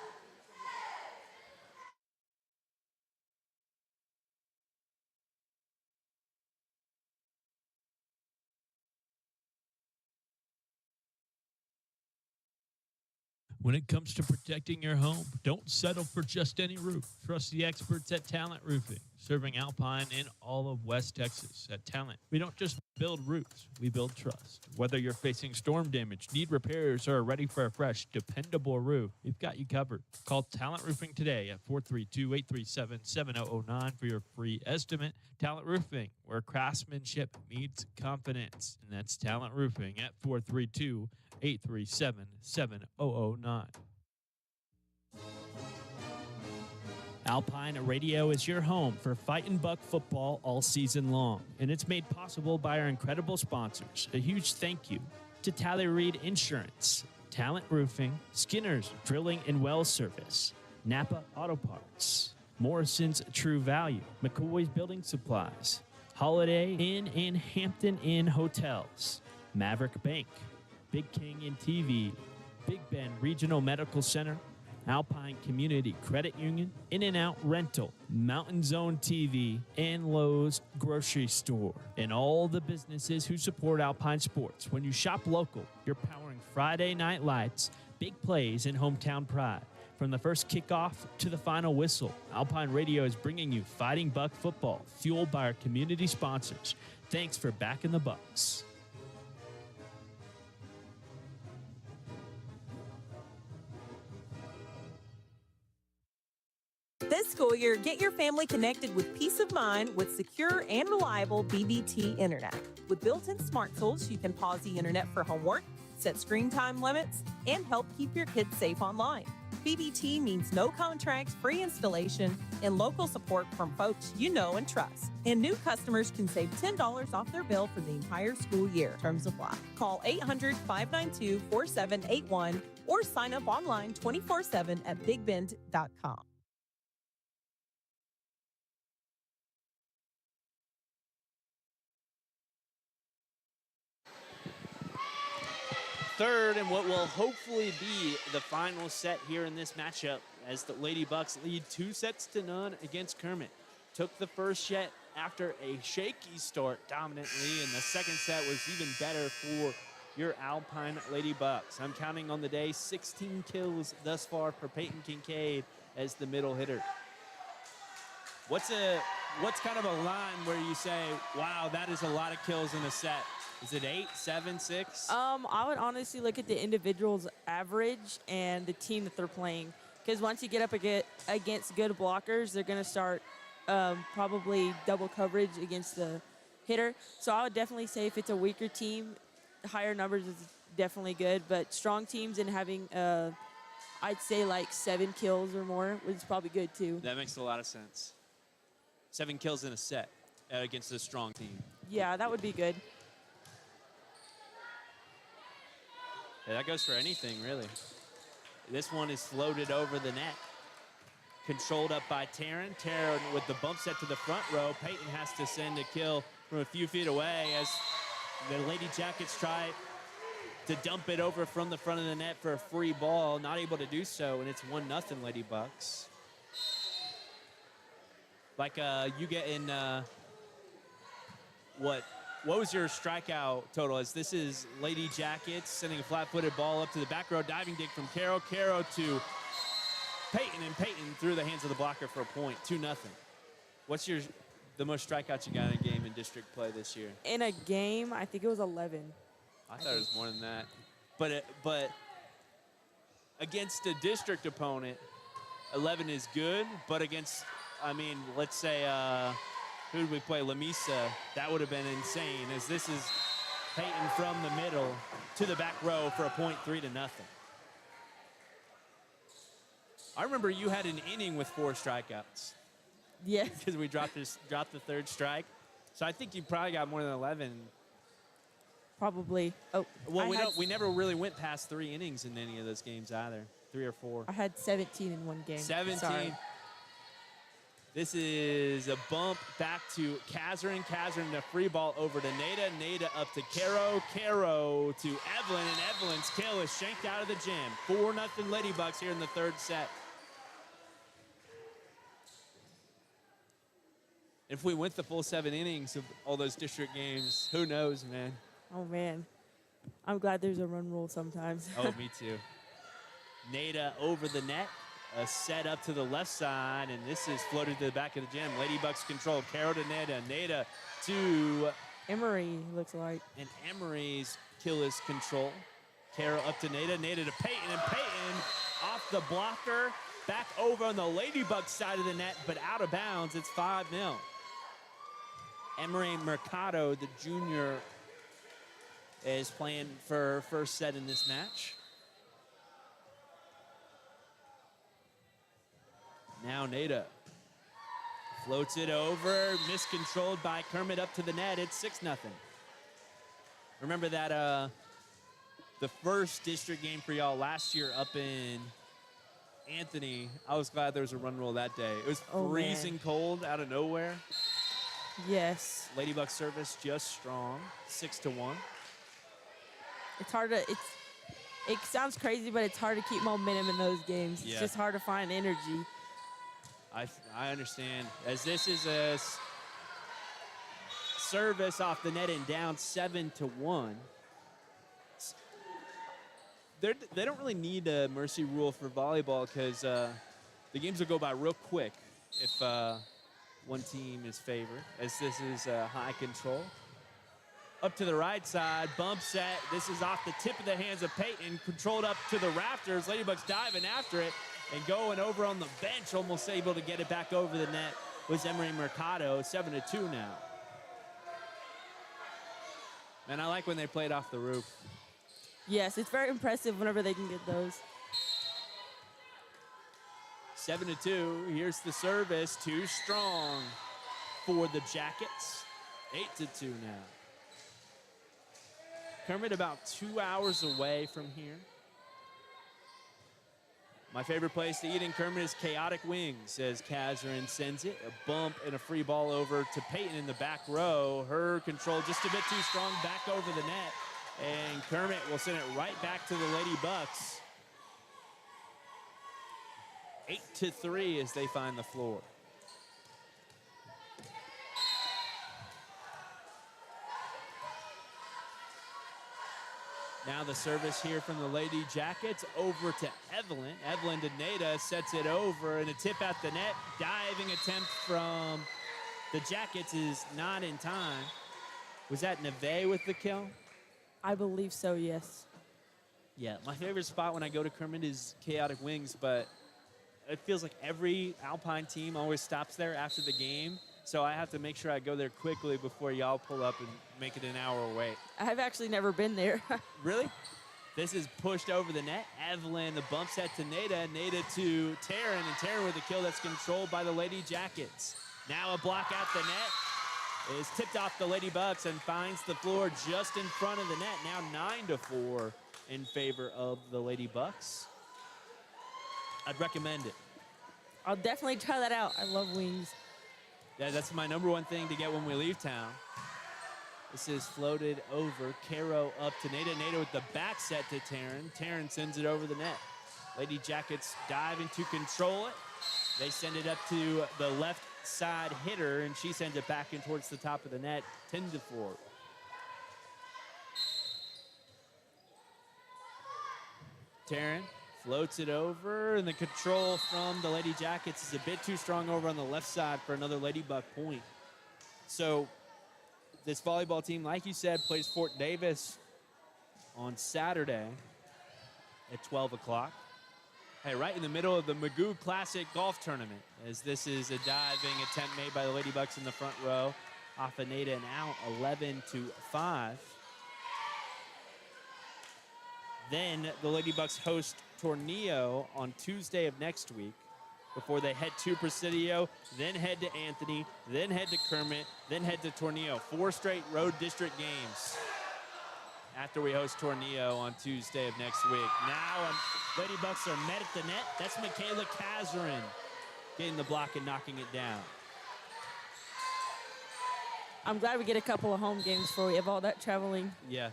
When it comes to protecting your home, don't settle for just any roof. Trust the experts at Talent Roofing, serving Alpine and all of West Texas. At Talent, we don't just build roofs, we build trust. Whether you're facing storm damage, need repairs, or are ready for a fresh, dependable roof, we've got you covered. Call Talent Roofing today at 432-837-7009 for your free estimate. Talent Roofing, where craftsmanship meets confidence. And that's Talent Roofing at 432-837-7009. Alpine Radio is your home for Fight and Buck football all season long, and it's made possible by our incredible sponsors. A huge thank you to Tally Reed Insurance, Talent Roofing, Skinner's Drilling and Well Service, Napa Auto Parts, Morrison's True Value, McCoy's Building Supplies, Holiday Inn and Hampton Inn Hotels, Maverick Bank, Big King and TV, Big Bend Regional Medical Center, Alpine Community Credit Union, In-N-Out Rental, Mountain Zone TV, and Lowe's Grocery Store, and all the businesses who support Alpine sports. When you shop local, you're powering Friday night lights, big plays, and hometown pride. From the first kickoff to the final whistle, Alpine Radio is bringing you Fighting Buck football, fueled by our community sponsors. Thanks for backing the Bucks. This school year, get your family connected with peace of mind with secure and reliable BBT internet. With built-in smart tools, you can pause the internet for homework, set screen time limits, and help keep your kids safe online. BBT means no contracts, free installation, and local support from folks you know and trust. And new customers can save $10 off their bill for the entire school year. Terms apply. Call 800-592-4781 or sign up online 24/7 at bigbend.com. Third, and what will hopefully be the final set here in this matchup, as the Lady Bucks lead 2-0 against Kermit. Took the first set after a shaky start dominantly, and the second set was even better for your Alpine Lady Bucks. I'm counting on the day 16 kills thus far for Peyton Kincaid as the middle hitter. What's kind of a line where you say, wow, that is a lot of kills in a set? Is it 8, 7, 6? I would honestly look at the individual's average and the team that they're playing. Because once you get up against good blockers, they're going to start probably double coverage against the hitter. So I would definitely say if it's a weaker team, higher numbers is definitely good. But strong teams and having, I'd say like 7 kills or more is probably good too. That makes a lot of sense. 7 kills in a set against a strong team. Yeah, that would be good. Yeah, that goes for anything, really. This one is floated over the net. Controlled up by Taryn. Taryn with the bump set to the front row. Peyton has to send a kill from a few feet away as the Lady Jackets try to dump it over from the front of the net for a free ball. Not able to do so, and it's 1-0 Lady Bucks. Like you get in, what was your strikeout total? As this is Lady Jackets sending a flat-footed ball up to the back row, diving dig from Caro. Caro to Peyton, and Peyton through the hands of the blocker for a point, 2-0. What's the most strikeouts you got in a game in district play this year? In a game, I think it was 11. I thought it was more than that. But against a district opponent, 11 is good. But against, I mean, let's say, who did we play? Lamisa. That would have been insane, as this is Peyton from the middle to the back row for a point, 3-0. I remember you had an inning with 4 strikeouts. Yes. Because we dropped the third strike. So I think you probably got more than 11. Probably. Oh, well, we never really went past 3 innings in any of those games either. 3 or 4. I had 17 in one game. 17. Sorry. This is a bump back to Kazarin. Kazarin, a free ball over to Nada. Nada up to Caro. Caro to Evelyn, and Evelyn's kill is shanked out of the gym. 4-0 Lady Bucks here in the third set. If we went the full 7 innings of all those district games, who knows, man? Oh, man. I'm glad there's a run rule sometimes. Oh, me too. Nada over the net. A set up to the left side, and this is floated to the back of the gym. Lady Bucks control. Caro to Nada. Nada to Emery, looks like. And Emery's kill is control. Caro up to Nada. Nada to Peyton, and Peyton off the blocker. Back over on the Lady Bucks side of the net, but out of bounds. It's 5-0. Emery Mercado, the junior, is playing for first set in this match. Now Nada floats it over, miscontrolled by Kermit up to the net. It's 6-0. Remember that the first district game for y'all last year up in Anthony, I was glad there was a run rule that day. It was freezing cold out of nowhere. Yes. Ladybug service just strong, 6-1. It's hard to, it sounds crazy, but it's hard to keep momentum in those games. Yeah. It's just hard to find energy. I understand. As this is a service off the net and down 7-1. They don't really need a mercy rule for volleyball because the games will go by real quick if one team is favored, as this is high control. Up to the right side, bump set. This is off the tip of the hands of Peyton, controlled up to the rafters. Ladybugs diving after it and going over on the bench, almost able to get it back over the net was Emery Mercado, 7-2 now. And I like when they played off the roof. Yes, it's very impressive whenever they can get those. 7-2, here's the service, too strong for the Jackets. 8-2 now. Kermit about 2 hours away from here. My favorite place to eat in Kermit is Chaotic Wings, as Kazarin sends it. A bump and a free ball over to Peyton in the back row. Her control just a bit too strong, back over the net. And Kermit will send it right back to the Lady Bucks. 8-3 as they find the floor. Now the service here from the Lady Jackets over to Evelyn. Evelyn to Nada, sets it over, and a tip at the net. Diving attempt from the Jackets is not in time. Was that Neve with the kill? I believe so, yes. Yeah, my favorite spot when I go to Kermit is Chaotic Wings, but it feels like every Alpine team always stops there after the game. So I have to make sure I go there quickly before y'all pull up and make it an hour wait. I've actually never been there. Really? This is pushed over the net. Evelyn, the bump set to Nada. Nada to Taryn, and Taryn with a kill that's controlled by the Lady Jackets. Now a block at the net is tipped off the Lady Bucks and finds the floor just in front of the net. Now 9-4 in favor of the Lady Bucks. I'd recommend it. I'll definitely try that out. I love wings. Yeah, that's my number one thing to get when we leave town. This is floated over. Caro up to Nada. Nada with the back set to Taryn. Taryn sends it over the net. Lady Jackets diving to control it. They send it up to the left side hitter, and she sends it back in towards the top of the net, 10-4. Taryn floats it over, and the control from the Lady Jackets is a bit too strong over on the left side for another Lady Buck point. So this volleyball team, like you said, plays Fort Davis on Saturday at 12 o'clock. Hey, right in the middle of the Magoo Classic Golf Tournament, as this is a diving attempt made by the Lady Bucks in the front row. Off of Nada and out, 11-5. Then the Lady Bucks host Tornillo on Tuesday of next week before they head to Presidio, then head to Anthony, then head to Kermit, then head to Tornillo. 4 straight road district games after we host Tornillo on Tuesday of next week. Now Lady Bucks are met at the net. That's Michaela Kazarin getting the block and knocking it down. I'm glad we get a couple of home games before we have all that traveling. Yeah.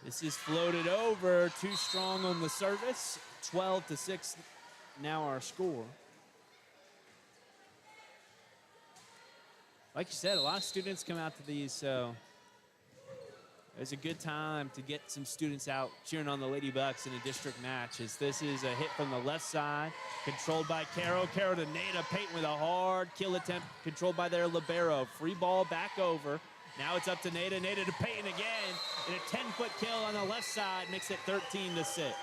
This is floated over, too strong on the service. 12-6 now our score. Like you said, a lot of students come out to these, so it's a good time to get some students out cheering on the Lady Bucks in a district match, as this is a hit from the left side, controlled by Caro. Caro to Nada. Peyton with a hard kill attempt, controlled by their libero. Free ball back over. Now it's up to Nada. Nada to Peyton again. And a 10-foot kill on the left side makes it 13-6.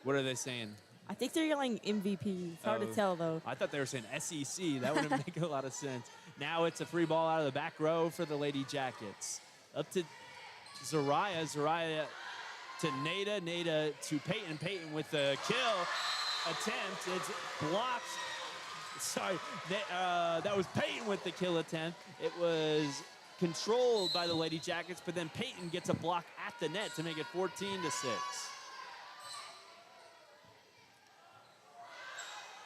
What are they saying? I think they're yelling MVP. It's hard to tell, though. I thought they were saying SEC. That wouldn't make a lot of sense. Now it's a free ball out of the back row for the Lady Jackets. Up to Zariah. Zariah to Nada. Nada to Peyton. Peyton with the kill attempt. It's blocked. Sorry, that was Peyton with the kill attempt. It was controlled by the Lady Jackets, but then Peyton gets a block at the net to make it 14-6.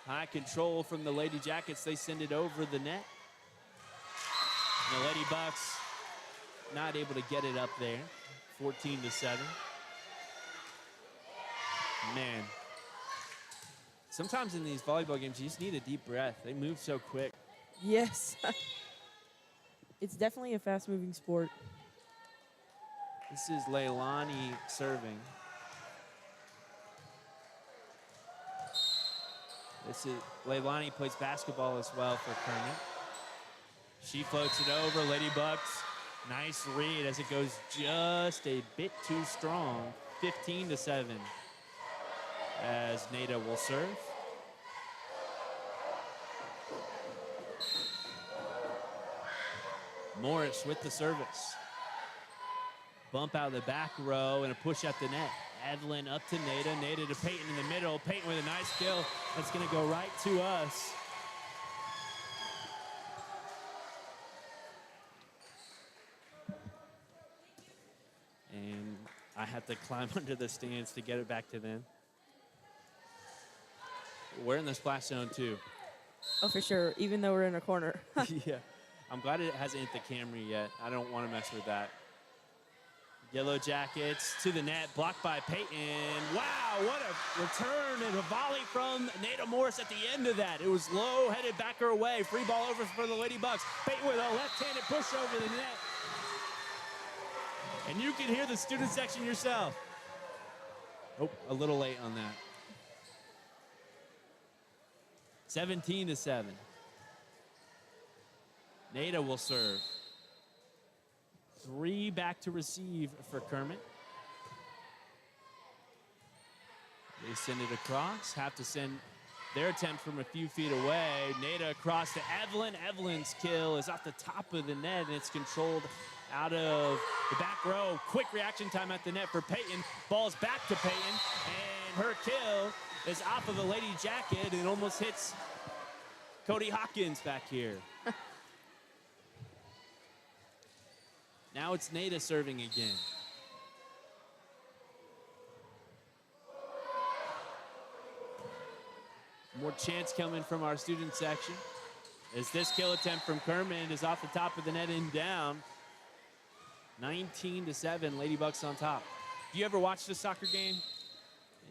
High control from the Lady Jackets. They send it over the net. And the Lady Bucks not able to get it up there. 14-7. Man. Sometimes in these volleyball games, you just need a deep breath. They move so quick. Yes. It's definitely a fast-moving sport. This is Leilani serving. Leilani plays basketball as well for Kermit. She floats it over. Lady Bucks, nice read as it goes just a bit too strong. 15-7 as Nada will serve. Morris with the service. Bump out of the back row and a push at the net. Evelyn up to Nada. Nada to Peyton in the middle. Peyton with a nice kill. That's going to go right to us. And I have to climb under the stands to get it back to them. We're in the splash zone too. Oh, for sure, even though we're in a corner. Yeah. I'm glad it hasn't hit the camera yet. I don't want to mess with that. Yellow Jackets to the net, blocked by Peyton. Wow, what a return and a volley from Nada Morris at the end of that. It was low, headed back her way. Free ball over for the Lady Bucks. Peyton with a left-handed push over the net. And you can hear the student section yourself. Oh, a little late on that. 17-7. Nada will serve. 3 back to receive for Kermit. They send it across. Have to send their attempt from a few feet away. Nada across to Evelyn. Evelyn's kill is off the top of the net, and it's controlled out of the back row. Quick reaction time at the net for Peyton. Ball's back to Peyton, and her kill is off of the Lady Jacket and almost hits Cody Hawkins back here. Now it's Nada serving again. More chance coming from our student section. As this kill attempt from Kermit is off the top of the net and down. 19-7, Lady Bucks on top. Do you ever watch the soccer game?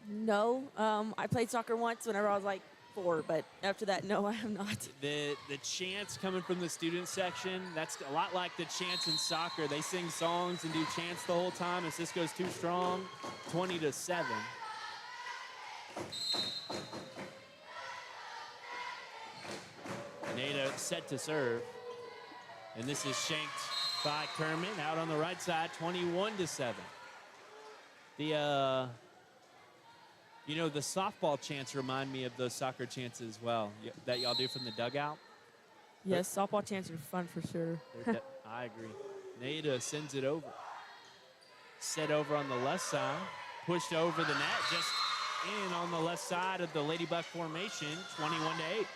No, I played soccer once whenever I was like 4, but after that, no, I have not. The chants coming from the student section, that's a lot like the chants in soccer. They sing songs and do chants the whole time. As this goes too strong, 20-7. Nada set to serve. And this is shanked by Kermit out on the right side, 21-7. The the softball chants remind me of those soccer chants as well that y'all do from the dugout. Yes, softball chants are fun for sure. I agree. Nada sends it over. Set over on the left side, pushed over the net, just in on the left side of the Lady Buck formation, 21-8.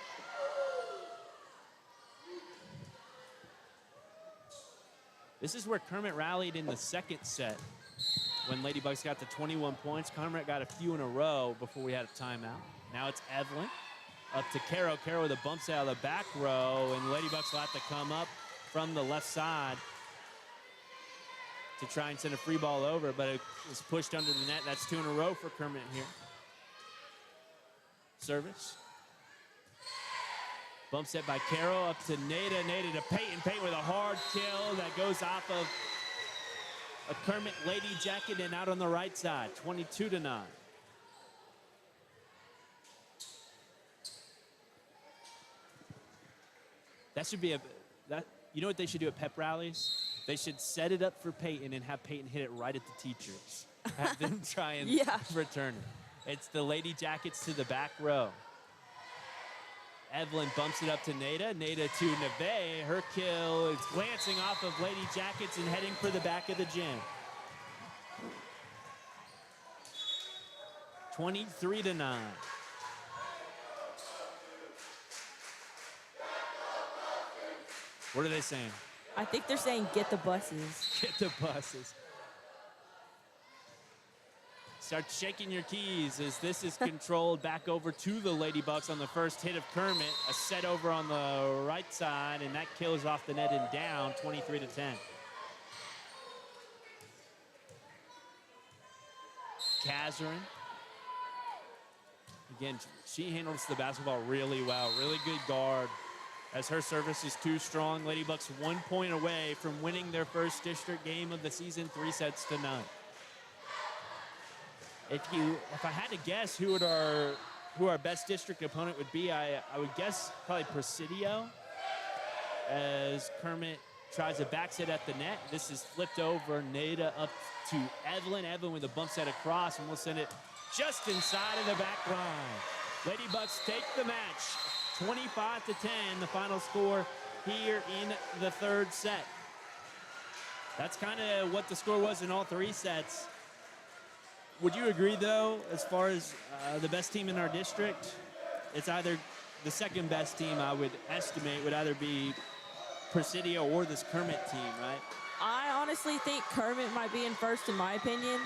This is where Kermit rallied in the second set. When Lady Bucks got to 21 points, Kermit got a few in a row before we had a timeout. Now it's Evelyn up to Caro. Caro with a bump set out of the back row, and Lady Bucks will have to come up from the left side to try and send a free ball over, but it was pushed under the net. That's 2 in a row for Kermit here. Service. Bump set by Caro up to Nada. Nada to Peyton. Peyton with a hard kill that goes off of a Kermit Lady Jacket and out on the right side, 22-9. That should be you know what they should do at pep rallies? They should set it up for Peyton and have Peyton hit it right at the teachers. Have them try and return it. It's the Lady Jackets to the back row. Evelyn bumps it up to Nada. Nada to Neve. Her kill is glancing off of Lady Jackets and heading for the back of the gym. 23-9. What are they saying? I think they're saying get the buses. Get the buses. Start shaking your keys as this is controlled back over to the Lady Bucks on the first hit of Kermit. A set over on the right side, and that kills off the net and down, 23-10. Kazarin. Again, she handles the basketball really well. Really good guard. As her service is too strong, Lady Bucks 1 point away from winning their first district game of the season, 3-0. If I had to guess who our best district opponent would be, I would guess probably Presidio. As Kermit tries a back set at the net. This is flipped over. Nada up to Evelyn. Evelyn with a bump set across, and we'll send it just inside of the back line. Lady Bucks take the match. 25-10, the final score here in the third set. That's kind of what the score was in all 3 sets. Would you agree, though, as far as the best team in our district? It's either the second best team, I would estimate, would either be Presidio or this Kermit team, right? I honestly think Kermit might be in first, in my opinion.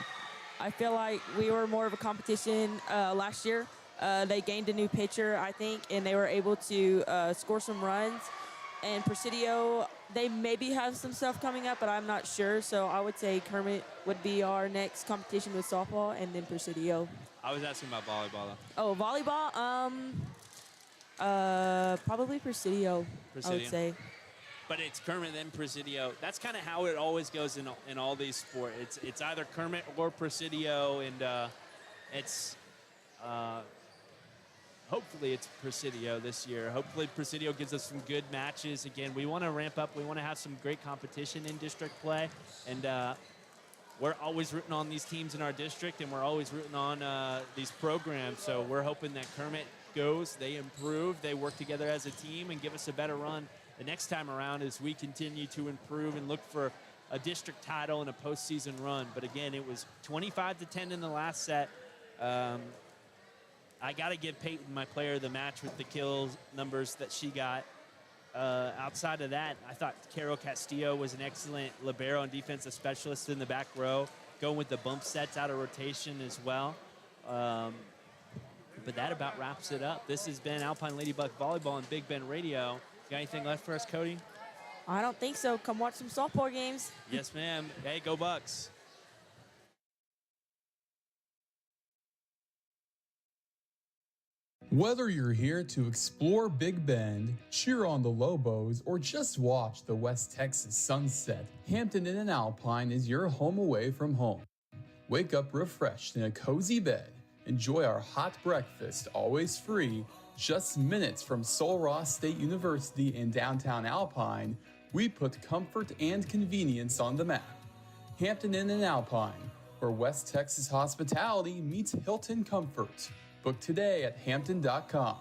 I feel like we were more of a competition last year. They gained a new pitcher, I think, and they were able to score some runs. And Presidio, they maybe have some stuff coming up, but I'm not sure. So I would say Kermit would be our next competition with softball, and then Presidio. I was asking about volleyball, though. Oh, volleyball? Probably Presidio, I would say. But it's Kermit, then Presidio. That's kind of how it always goes in all these sports. It's either Kermit or Presidio, and hopefully it's Presidio this year. Hopefully Presidio gives us some good matches. Again, we want to ramp up. We want to have some great competition in district play. And we're always rooting on these teams in our district, and we're always rooting on these programs. So we're hoping that Kermit goes, they improve, they work together as a team and give us a better run the next time around as we continue to improve and look for a district title and a postseason run. But again, it was 25-10 in the last set. I got to give Peyton, my player of the match, with the kill numbers that she got. Outside of that, I thought Carol Castillo was an excellent libero and defensive specialist in the back row, going with the bump sets out of rotation as well. But that about wraps it up. This has been Alpine Ladybug Volleyball on Big Bend Radio. Got anything left for us, Cody? I don't think so. Come watch some softball games. Yes, ma'am. Hey, go Bucks. Whether you're here to explore Big Bend, cheer on the Lobos, or just watch the West Texas sunset, Hampton Inn and Alpine is your home away from home. Wake up refreshed in a cozy bed. Enjoy our hot breakfast, always free. Just minutes from Sul Ross State University in downtown Alpine, we put comfort and convenience on the map. Hampton Inn and Alpine, where West Texas hospitality meets Hilton comfort. Book today at hampton.com.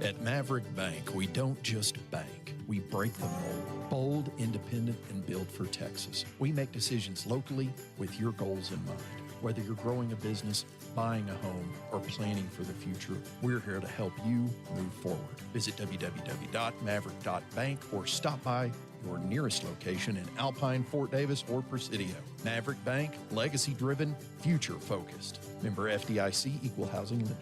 At Maverick Bank, we don't just bank, we break the mold. Bold, independent, and built for Texas. We make decisions locally with your goals in mind. Whether you're growing a business, buying a home, or planning for the future, we're here to help you move forward. Visit www.maverick.bank or stop by your nearest location in Alpine, Fort Davis, or Presidio. Maverick Bank, legacy-driven, future-focused. Member FDIC, Equal Housing Lender.